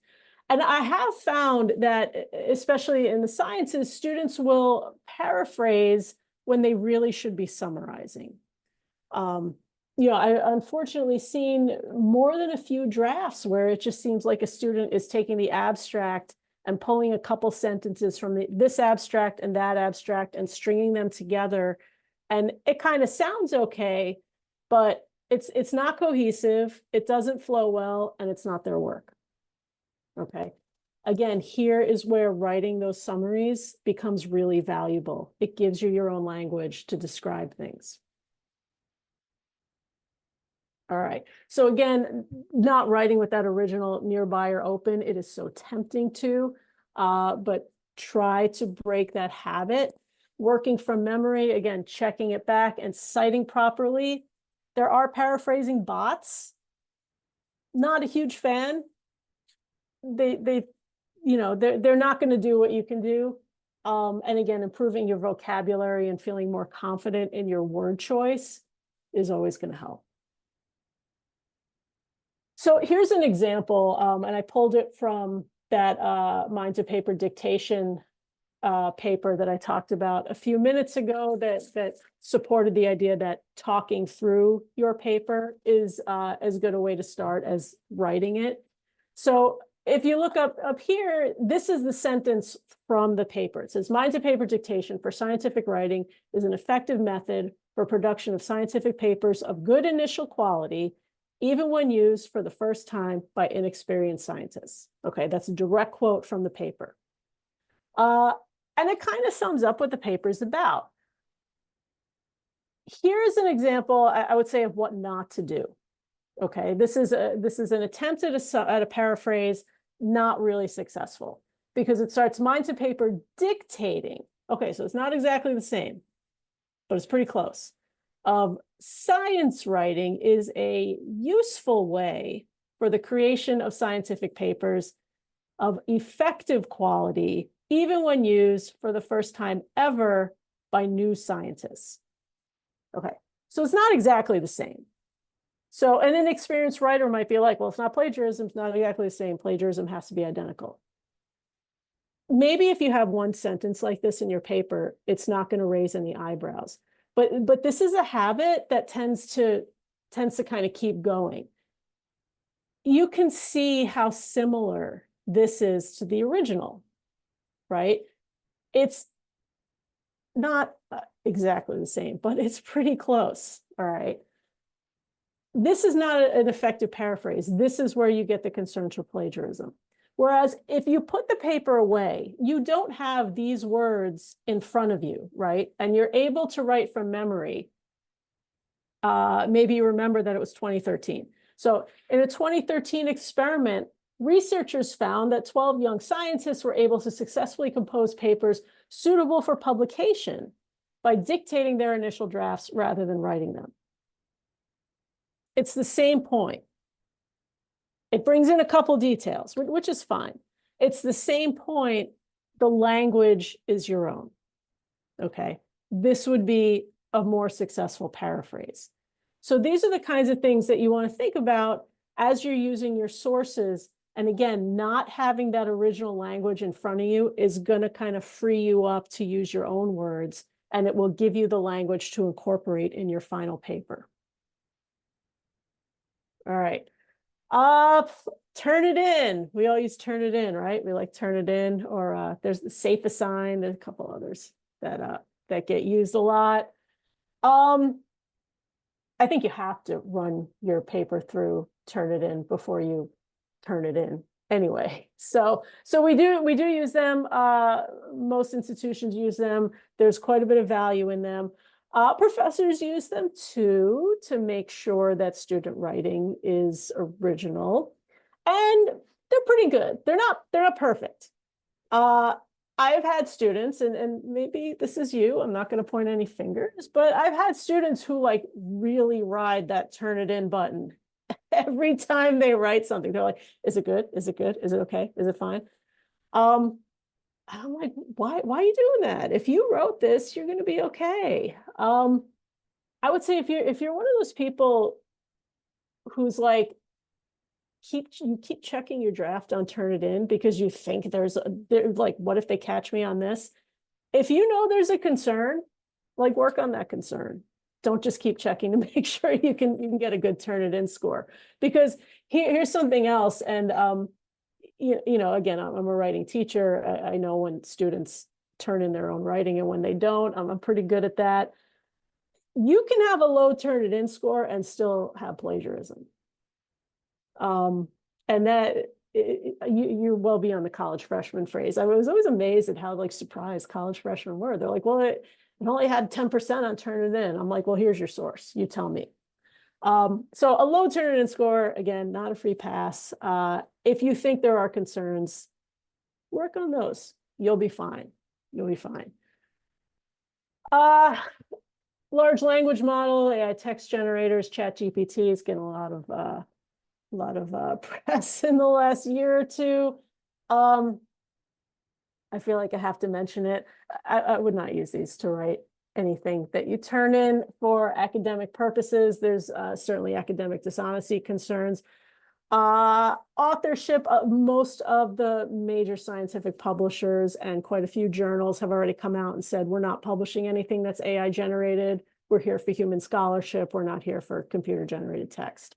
And I have found that, especially in the sciences, students will paraphrase when they really should be summarizing. I unfortunately seen more than a few drafts where it just seems like a student is taking the abstract and pulling a couple sentences from this abstract and that abstract and stringing them together. And it kind of sounds okay, but it's not cohesive, it doesn't flow well, and it's not their work. Okay. Again, here is where writing those summaries becomes really valuable. It gives you your own language to describe things. All right. So again, not writing with that original nearby or open, it is so tempting to, but try to break that habit. Working from memory, again, checking it back and citing properly. There are paraphrasing bots. Not a huge fan. They're not going to do what you can do. And again, improving your vocabulary and feeling more confident in your word choice is always going to help. So here's an example, and I pulled it from that Mind to Paper dictation paper that I talked about a few minutes ago that supported the idea that talking through your paper is as good a way to start as writing it. So if you look up here, this is the sentence from the paper. It says, Mind to Paper dictation for scientific writing is an effective method for production of scientific papers of good initial quality, even when used for the first time by inexperienced scientists. Okay, that's a direct quote from the paper. And it kind of sums up what the paper is about. Here's an example, I would say, of what not to do. Okay, this is an attempt at a paraphrase, not really successful, because it starts Mind to Paper dictating. Okay, so it's not exactly the same, but it's pretty close. Science writing is a useful way for the creation of scientific papers of effective quality, even when used for the first time ever by new scientists. Okay, so it's not exactly the same. So an inexperienced writer might be like, well, it's not plagiarism, it's not exactly the same. Plagiarism has to be identical. Maybe if you have one sentence like this in your paper, it's not going to raise any eyebrows. But this is a habit that tends to kind of keep going. You can see how similar this is to the original, right? It's not exactly the same, but it's pretty close, all right? This is not an effective paraphrase. This is where you get the concerns for plagiarism. Whereas if you put the paper away, you don't have these words in front of you, right? And you're able to write from memory. Maybe you remember that it was 2013. So in a 2013 experiment, researchers found that 12 young scientists were able to successfully compose papers suitable for publication by dictating their initial drafts rather than writing them. It's the same point. It brings in a couple details, which is fine. It's the same point. The language is your own. Okay. This would be a more successful paraphrase. So these are the kinds of things that you want to think about as you're using your sources. And again, not having that original language in front of you is going to kind of free you up to use your own words, and it will give you the language to incorporate in your final paper. All right. Turnitin. We all use Turnitin, right? We like Turnitin, or there's the Safe Assign. There's a couple others that get used a lot. I think you have to run your paper through Turnitin before you turn it in anyway. So we do use them. Most institutions use them. There's quite a bit of value in them. Professors use them too, to make sure that student writing is original, and they're pretty good. They're not perfect. I've had students, and maybe this is you, I'm not going to point any fingers, but I've had students who like really ride that Turnitin button. Every time they write something, they're like, is it good? Is it good? Is it okay? Is it fine? I'm like, why are you doing that? If you wrote this, you're going to be okay. I would say if you're one of those people who's like, you keep checking your draft on Turnitin because you think there's like, what if they catch me on this? If you know there's a concern, like, work on that concern. Don't just keep checking to make sure you can get a good Turnitin score. Because here's something else, and you know, again, I'm a writing teacher. I know when students turn in their own writing and when they don't. I'm pretty good at that. You can have a low Turnitin score and still have plagiarism. And that you're well beyond the college freshman phrase. I was always amazed at how like surprised college freshmen were. They're like, well, it only had 10% on Turnitin. I'm like, well, here's your source. You tell me. So a low Turnitin score, again, not a free pass. If you think there are concerns, work on those. You'll be fine. You'll be fine. Large language model, AI text generators, ChatGPT is getting a lot of press in the last year or two. I feel like I have to mention it. I would not use these to write anything that you turn in for academic purposes. There's certainly academic dishonesty concerns. Authorship, most of the major scientific publishers and quite a few journals have already come out and said, we're not publishing anything that's AI generated. We're here for human scholarship. We're not here for computer generated text.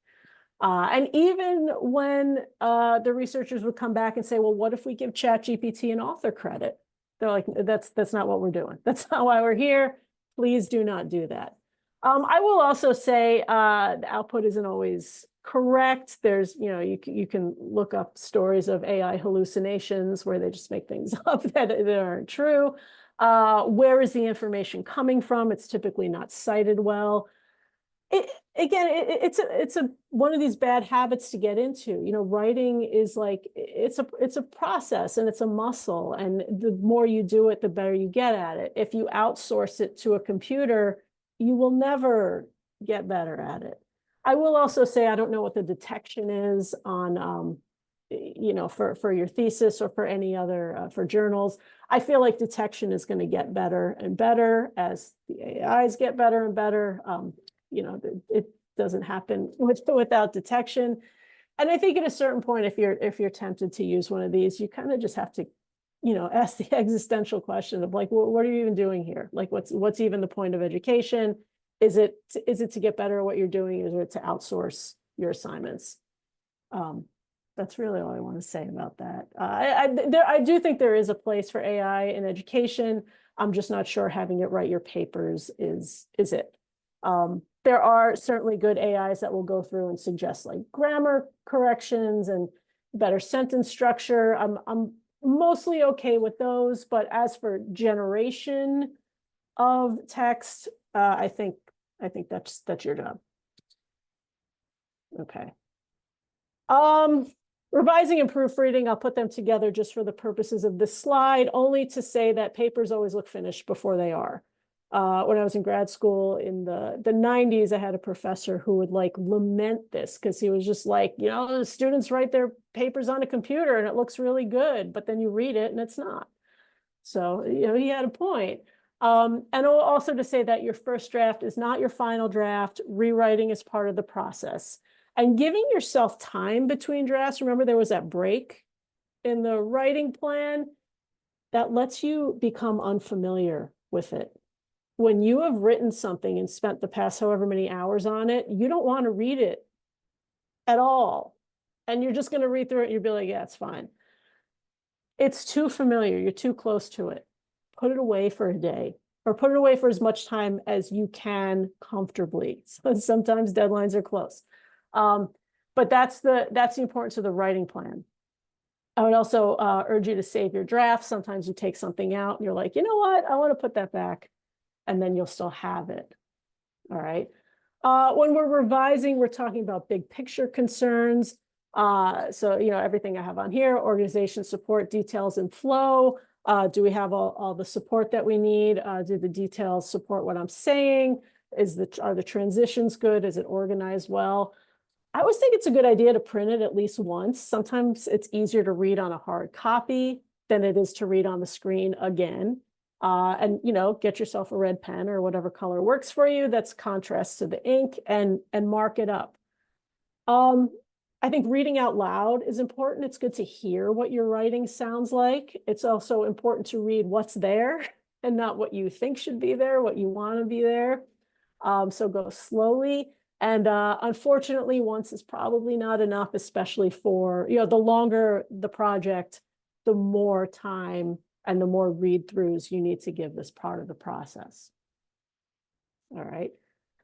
And even when the researchers would come back and say, well, what if we give ChatGPT an author credit? They're like, that's not what we're doing. That's not why we're here. Please do not do that. I will also say the output isn't always correct. There's, you know, you can look up stories of AI hallucinations where they just make things up that aren't true. Where is the information coming from? It's typically not cited well. It's one of these bad habits to get into. You know, writing is like, it's a process and it's a muscle. And the more you do it, the better you get at it. If you outsource it to a computer, you will never get better at it. I will also say, I don't know what the detection is on, you know, for your thesis or for any other, for journals. I feel like detection is going to get better and better as the AIs get better and better. You know, it doesn't happen without detection. And I think at a certain point, if you're tempted to use one of these, you kind of just have to, you know, ask the existential question of like, well, what are you even doing here? Like, what's even the point of education? Is it to get better at what you're doing? Is it to outsource your assignments? That's really all I want to say about that. I do think there is a place for AI in education. I'm just not sure having it write your papers is it. There are certainly good AIs that will go through and suggest like grammar corrections and better sentence structure. I'm mostly okay with those, but as for generation of text, I think that's your job. Okay. Revising and proofreading, I'll put them together just for the purposes of this slide, only to say that papers always look finished before they are. When I was in grad school in the 90s, I had a professor who would like lament this because he was just like, you know, the students write their papers on a computer and it looks really good, but then you read it and it's not. So, you know, he had a point. And also to say that your first draft is not your final draft. Rewriting is part of the process. And giving yourself time between drafts, remember there was that break in the writing plan, that lets you become unfamiliar with it. When you have written something and spent the past however many hours on it, you don't want to read it at all. And you're just going to read through it and you'll be like, yeah, it's fine. It's too familiar. You're too close to it. Put it away for a day or put it away for as much time as you can comfortably. So sometimes deadlines are close. But that's the importance of the writing plan. I would also urge you to save your draft. Sometimes you take something out and you're like, you know what? I want to put that back. And then you'll still have it. All right. When we're revising, we're talking about big picture concerns. So, you know, everything I have on here, organization, support, details, and flow. Do we have all the support that we need? Do the details support what I'm saying? Are the transitions good? Is it organized well? I always think it's a good idea to print it at least once. Sometimes it's easier to read on a hard copy than it is to read on the screen again. And, you know, get yourself a red pen or whatever color works for you that's contrast to the ink and mark it up. I think reading out loud is important. It's good to hear what your writing sounds like. It's also important to read what's there and not what you think should be there, what you want to be there. So go slowly And unfortunately, once is probably not enough, especially for, the longer the project, the more time and the more read-throughs you need to give this part of the process. All right.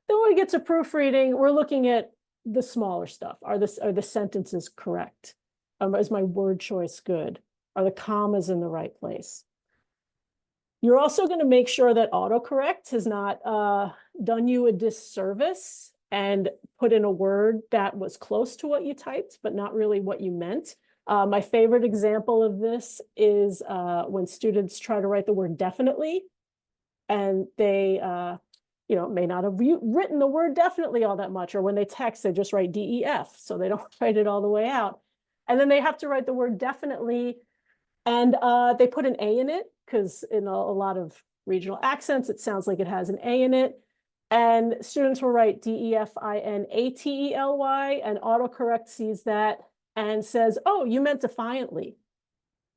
Then when we get to proofreading, we're looking at the smaller stuff. Are the sentences correct? Is my word choice good? Are the commas in the right place? You're also going to make sure that autocorrect has not done you a disservice and put in a word that was close to what you typed, but not really what you meant. My favorite example of this is when students try to write the word definitely, and they may not have written the word definitely all that much, or when they text, they just write DEF, so they don't write it all the way out. And then they have to write the word definitely, and they put an A in it, because in a lot of regional accents, it sounds like it has an A in it. And students will write DEFINATELY, and autocorrect sees that and says, oh, you meant defiantly.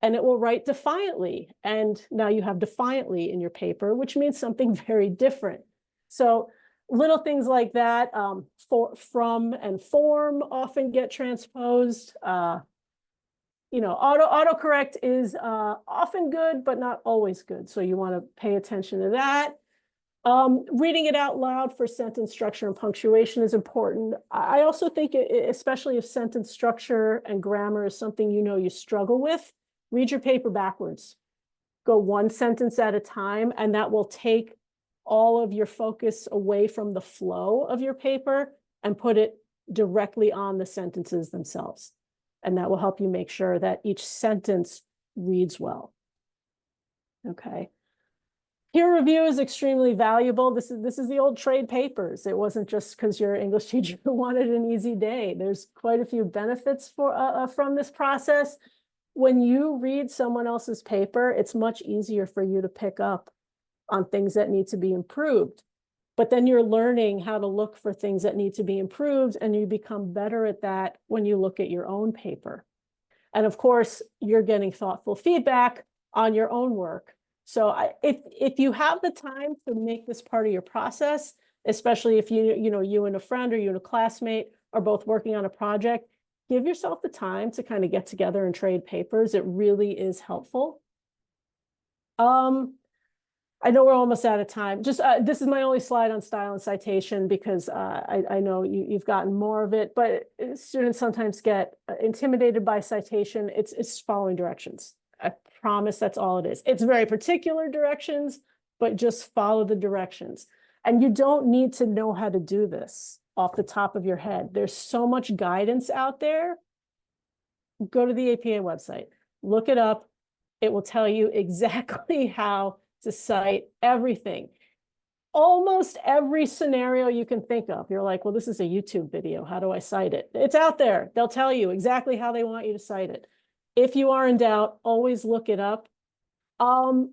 And it will write defiantly. And now you have defiantly in your paper, which means something very different. So little things like that, from and form often get transposed. Autocorrect is often good, but not always good. So you want to pay attention to that. Reading it out loud for sentence structure and punctuation is important. I also think, especially if sentence structure and grammar is something you struggle with, read your paper backwards. Go one sentence at a time, and that will take all of your focus away from the flow of your paper and put it directly on the sentences themselves. And that will help you make sure that each sentence reads well. Okay. Peer review is extremely valuable. This is the old trade papers. It wasn't just because your English teacher wanted an easy day. There's quite a few benefits from this process. When you read someone else's paper, it's much easier for you to pick up on things that need to be improved. But then you're learning how to look for things that need to be improved, and you become better at that when you look at your own paper. And of course, you're getting thoughtful feedback on your own work. So if you have the time to make this part of your process, especially if you and a friend or you and a classmate are both working on a project, give yourself the time to kind of get together and trade papers. It really is helpful. I know we're almost out of time. Just this is my only slide on style and citation, because I know you've gotten more of it, but students sometimes get intimidated by citation. It's following directions. I promise that's all it is. It's very particular directions, but just follow the directions. And you don't need to know how to do this off the top of your head. There's so much guidance out there. Go to the APA website, look it up. It will tell you exactly how to cite everything. Almost every scenario you can think of. You're like, well, this is a YouTube video. How do I cite it? It's out there. They'll tell you exactly how they want you to cite it. If you are in doubt, always look it up.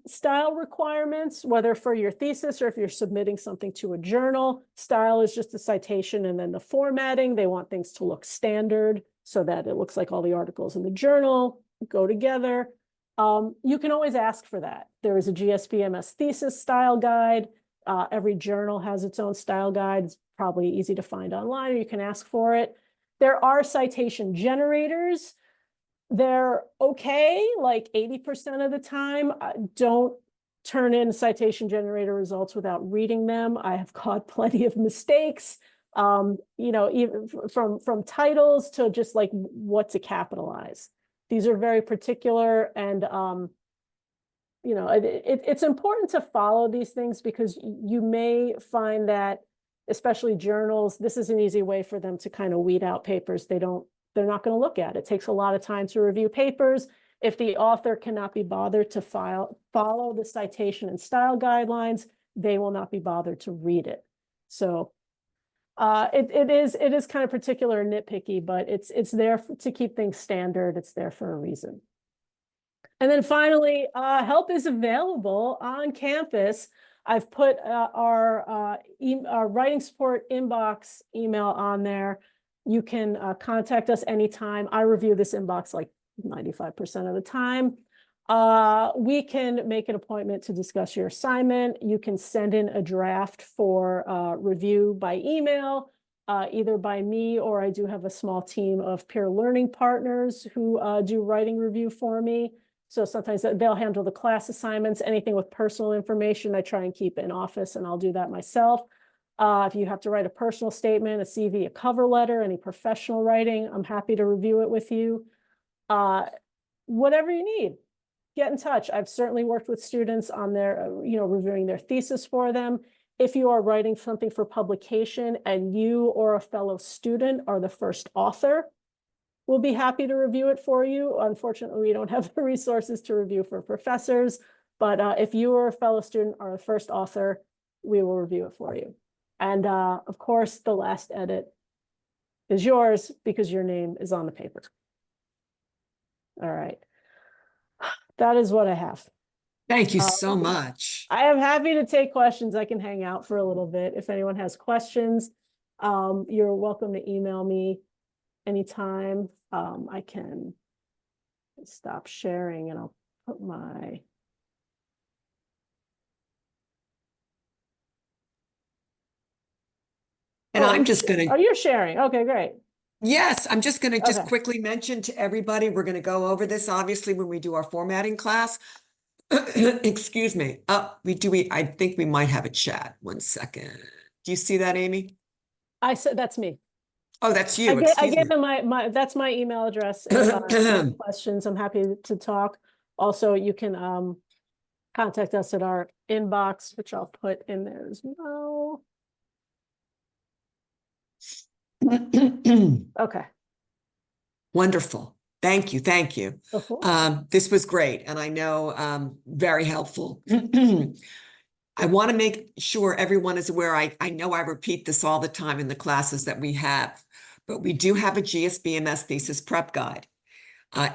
Style requirements, whether for your thesis or if you're submitting something to a journal, style is just a citation, and then the formatting, they want things to look standard so that it looks like all the articles in the journal go together. You can always ask for that. There is a GSBMS thesis style guide. Every journal has its own style guide. It's probably easy to find online, or you can ask for it. There are citation generators. They're okay, like 80% of the time. Don't turn in citation generator results without reading them. I have caught plenty of mistakes, even from titles to just like what to capitalize. These are very particular, and it's important to follow these things, because you may find that, especially journals, this is an easy way for them to kind of weed out papers they're not going to look at. It takes a lot of time to review papers. If the author cannot be bothered to follow the citation and style guidelines, they will not be bothered to read it. So it is kind of particular and nitpicky, but it's there to keep things standard. It's there for a reason. And then finally, help is available on campus. I've put our writing support inbox email on there. You can contact us anytime. I review this inbox like 95% of the time. We can make an appointment to discuss your assignment. You can send in a draft for review by email. either by me, or I do have a small team of peer learning partners who do writing review for me. So sometimes they'll handle the class assignments, anything with personal information, I try and keep in office, and I'll do that myself. If you have to write a personal statement, a CV, a cover letter, any professional writing, I'm happy to review it with you. Whatever you need, get in touch. I've certainly worked with students on their, reviewing their thesis for them. If you are writing something for publication and you or a fellow student are the first author, we'll be happy to review it for you. Unfortunately, we don't have the resources to review for professors, but if you or a fellow student are the first author, we will review it for you. And of course, the last edit is yours because your name is on the paper. All right. That is what I have. Thank you so much. I am happy to take questions. I can hang out for a little bit. If anyone has questions, you're welcome to email me anytime. I can stop sharing and I'll put my... And I'm just going to... Oh, you're sharing. Okay, great. Yes, I'm just going to just Okay. quickly mention to everybody, we're going to go over this, obviously, when we do our formatting class. Excuse me. I think we might have a chat. 1 second. Do you see that, Amy? I said, that's me. Oh, that's you. I gave them that's my email address. If you have questions, I'm happy to talk. Also, you can contact us at our inbox, which I'll put in there as well. Okay. Wonderful. Thank you. Thank you. This was great. And I know very helpful. I want to make sure everyone is aware. I know I repeat this all the time in the classes that we have, but we do have a GSBMS thesis prep guide.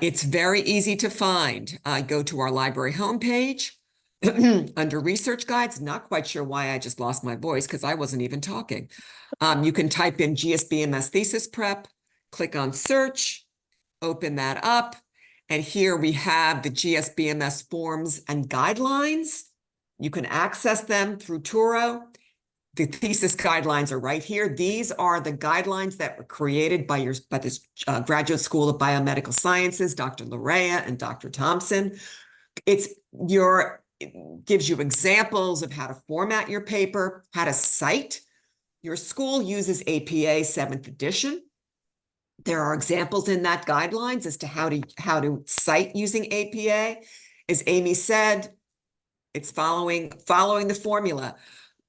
It's very easy to find. Go to our library homepage under research guides. Not quite sure why I just lost my voice because I wasn't even talking. You can type in GSBMS thesis prep, click on search, open that up. And here we have the GSBMS forms and guidelines. You can access them through Turo. The thesis guidelines are right here. These are the guidelines that were created by this Graduate School of Biomedical Sciences, Dr. Larea and Dr. Thompson. It gives you examples of how to format your paper, how to cite. Your school uses APA 7th edition. There are examples in that guidelines as to how to cite using APA. As Amy said, it's following the formula.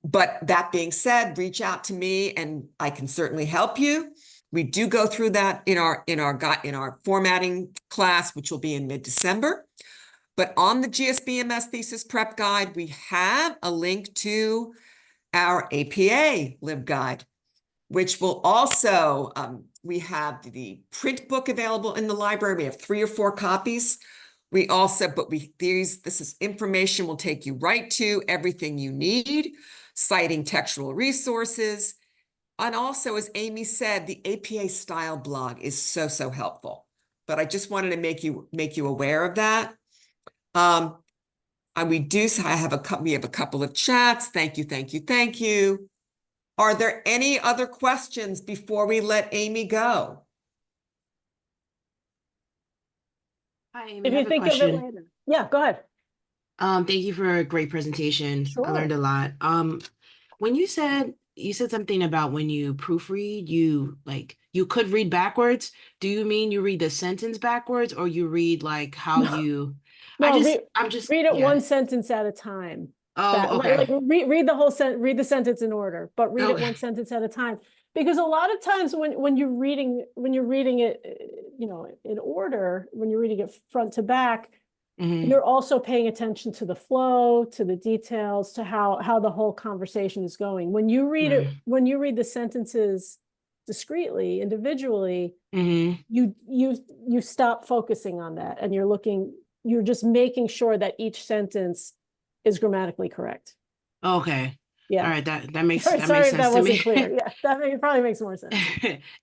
But that being said, reach out to me and I can certainly help you. We do go through that in our formatting class, which will be in mid-December. But on the GSBMS thesis prep guide, we have a link to our APA LibGuide, which will also, we have the print book available in the library. We have 3 or 4 copies. We also, this is information will take you right to everything you need, citing textual resources. And also, as Amy said, the APA style blog is so helpful. But I just wanted to make you aware of that. And we have a couple of chats. Thank you. Are there any other questions before we let Amy go? Hi, Amy. If I you have a think of it question. later. Yeah, go ahead. Thank you for a great presentation. I learned a lot. When you said something about when you proofread, you could read backwards. Do you mean you read the sentence backwards, or you read like how you? No, I'm just read it yeah. one sentence at a time. Oh, okay. Like read the whole read the sentence in order, but read it one sentence at a time. Because a lot of times when you're reading it, in order, when you're reading it front to back, you're also paying attention to the flow, to the details, to how the whole conversation is going. When you read it, when you read the sentences discreetly, individually, you stop focusing on that, and you're just making sure that each sentence is grammatically correct. Okay. Yeah. All right. That makes Sorry sense if that to wasn't me. clear. Yeah, it probably makes more sense.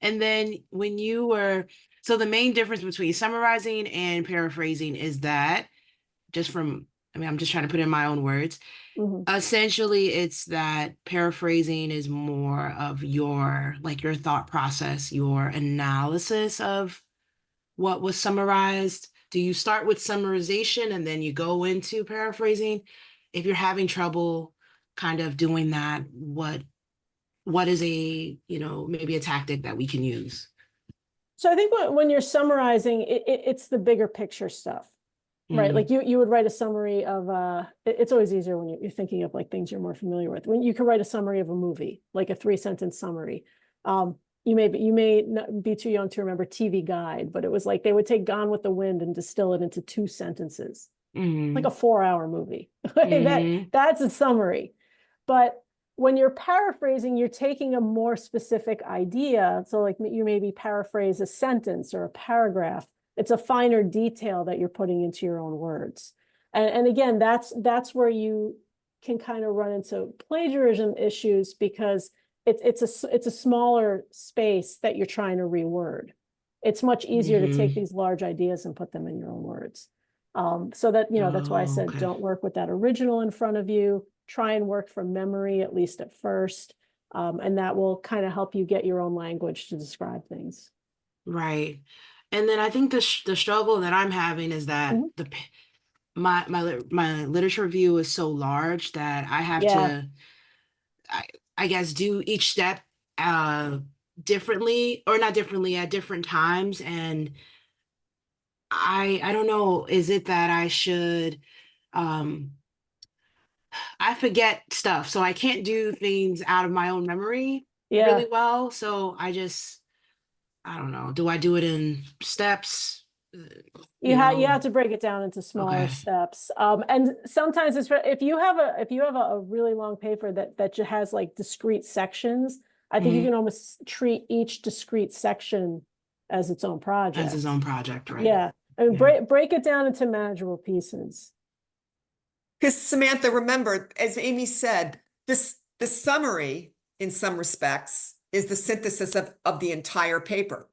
And then when you were, so the main difference between summarizing and paraphrasing is that, just from I mean, I'm just trying to put it in my own words. Mhm. Essentially, it's that paraphrasing is more of your, like your thought process, your analysis of what was summarized. Do you start with summarization and then you go into paraphrasing? If you're having trouble kind of doing that, what is a, maybe a tactic that we can use? So I think when you're summarizing, it's the bigger picture stuff, right? Mm, Like you would write a summary of, it's always easier when you're thinking of like things you're more familiar with. When you could write a summary of a movie, like a 3-sentence summary. You may not be too young to remember TV Guide, but it was like they would take Gone with the Wind and distill it into 2 sentences, like a 4-hour movie. mm, That's a summary. But when you're paraphrasing, you're taking a more specific idea. So like you maybe paraphrase a sentence or a paragraph. It's a finer detail that you're putting into your own words. And again, that's where you can kind of run into plagiarism issues, because it's a smaller space that you're trying to reword. It's much easier to take these large ideas and put them in your own words. So that, that's why I Oh, said, okay. don't work with that original in front of you. Try and work from memory, at least at first. And that will kind of help you get your own language to describe things. Right. And then I think the struggle that I'm having is that Mhm. my literature review is so large that I have Yeah, to, I, I guess, do each step uh differently, or not differently, at different times. And I don't know, is it that I should um I forget stuff, so I can't do things out of my own memory yeah. really well. So I don't know. Do I do it in steps? You have to break it down into smaller Okay. steps. And sometimes if you have a really long paper that has like discrete sections, I think you Mhm. can almost treat each discrete section as its own As his project. own project, right? Yeah. I mean, Yeah. break it down into manageable pieces. Because Samantha, remember, as Amy said, the summary, in some respects, is the synthesis of the entire paper.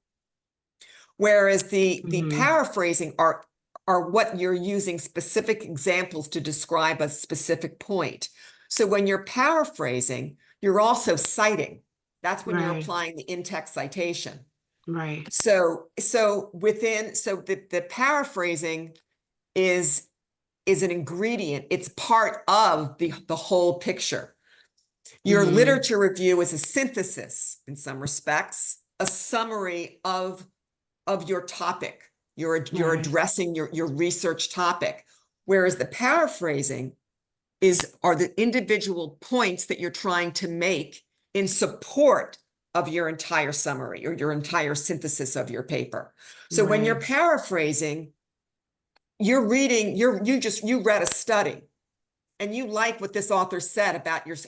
Whereas the Hmm. paraphrasing are what you're using specific examples to describe a specific point. So when you're paraphrasing, you're also citing. That's when you're Right. applying the in-text citation. Right. So the paraphrasing is an ingredient. It's part of the whole picture. Your Hmm. literature review is a synthesis in some respects, a summary of your topic. You're Right. addressing your research topic. Whereas the paraphrasing are the individual points that you're trying to make in support of your entire summary or your entire synthesis of your paper. So when you're Right. paraphrasing, you're reading, you read a study and you like what this author said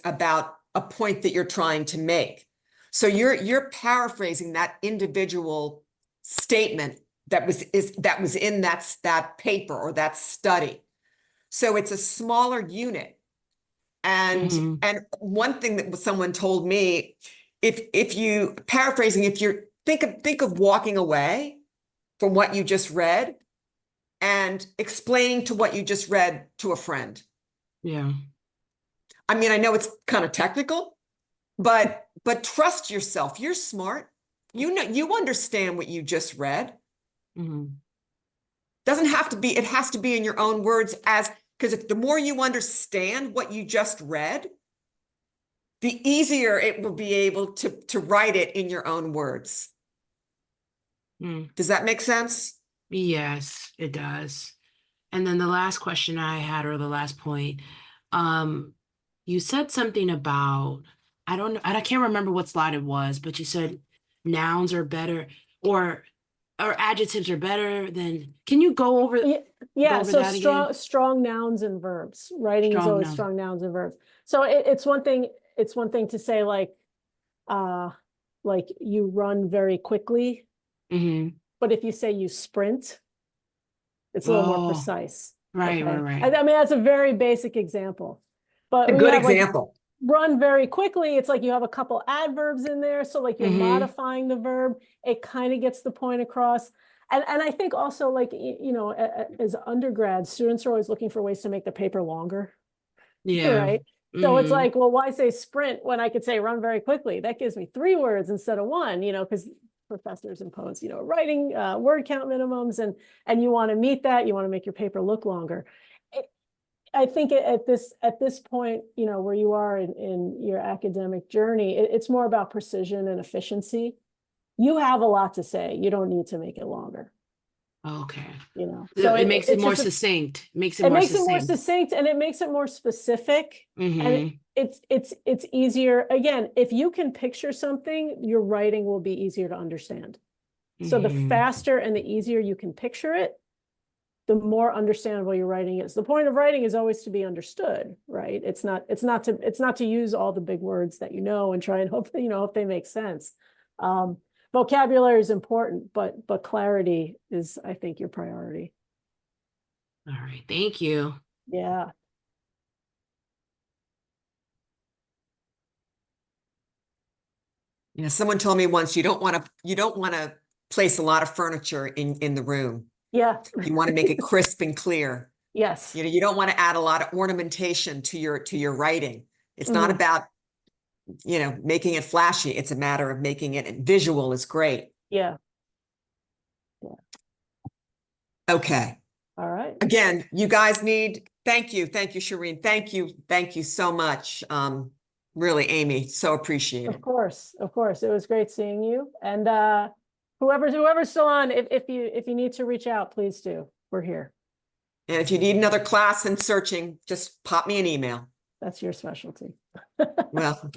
about a point that you're trying to make. So you're paraphrasing that individual statement that was in that paper or that study. So it's a smaller unit. And Hmm. one thing that someone told me, if you paraphrasing, if you're think of walking away from what you just read and explaining to what you just read to a friend. Yeah. I mean, I know it's kind of technical, but trust yourself. You're smart. You know, you understand what you just read. Hmm. Doesn't have to be, it has to be in your own words, because if the more you understand what you just read, the easier it will be able to write it in your own words. Mm. Does that make sense? Yes, it does. And then the last question I had, or the last point, um, you said something about, I don't know, I can't remember what slide it was, but you said nouns are better, or adjectives are better than, can you Yeah, go yeah. over So that again? strong nouns and verbs. Writing is Strong always noun. strong nouns and verbs. So it's one thing. It's one thing to say uh, like you run very quickly, Mm-hmm. but if you say you sprint, it's a little more Oh, precise. right, right, Okay. I right. mean, that's a very basic example. But A when you good have like example. run very quickly, it's like you have a couple adverbs in there. So like you're Mm-hmm. modifying the verb. It kind of gets the point across. And I think also like, you know, as undergrads, students are always looking for ways to make the paper longer, Yeah. right? So it's Mhm. like, well, why say sprint when I could say run very quickly? That gives me 3 words instead of 1, you know, because professors impose, you know, writing word count minimums, and you want to meet that, you want to make your paper look longer. I think at this point, you know, where you are in your academic journey, it's more about precision and efficiency. You have a lot to say. You don't need to make it longer, Okay. you know. So So it makes it it's more just succinct. Makes it it more makes it more succinct. succinct, and it makes it more specific. And Mm-hmm. it's easier. Again, if you can picture something, your writing will be easier to understand. So the Mm-hmm. faster and the easier you can picture it, the more understandable your writing is. The point of writing is always to be understood, right? It's not to use all the big words that you know and try and hope they make sense. Vocabulary is important, but clarity is, I think, your priority. All right. Thank you. Yeah. You know, someone told me once, you don't want to place a lot of furniture in the room. Yeah. You want to make it crisp and clear. Yes. You know, you don't want to add a lot of ornamentation to your writing. It's not Mhm. about, you know, making it flashy. It's a matter of making it visual is great. Yeah. Okay. All right. Again, you guys need, thank you, Shireen. Thank you so much. Really, Amy, so appreciate Of it. course. Of course. It was great seeing you. And whoever's still on, if you need to reach out, please do. We're here. And if you need another class in searching, just pop me an email. That's your specialty. Well,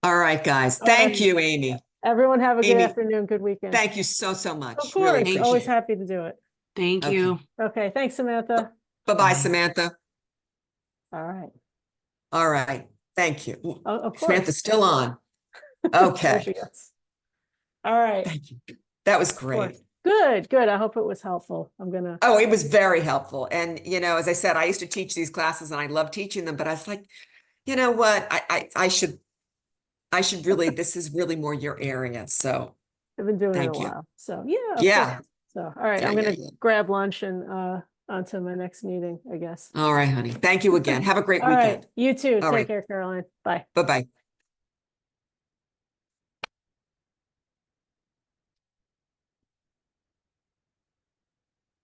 all right, guys. All right. Thank you, Amy. Everyone have a good Amy, afternoon, good weekend. thank you so Of much. Really course, always appreciate it. happy to do it. Thank Okay. you. Okay, thanks, Samantha. Bye-bye, Bye. Samantha. All right. All right. Thank you. Of Samantha's course. still on. There Okay. she goes. All right. Thank you. That was Of course. great. Good. I hope it was helpful. I'm gonna. Oh, it was very helpful. And, you know, as I said, I used to teach these classes and I love teaching them, but I was like, you know what? I should really, this is really more your area. So I've been doing it a thank you. while. So yeah. Of Yeah. course. So all right, Yeah, I'm gonna yeah. grab lunch and onto my next meeting, I guess. All right, honey. Thank you again. Have a great All right. weekend. You too. All Take right. care, Caroline. Bye. Bye-bye.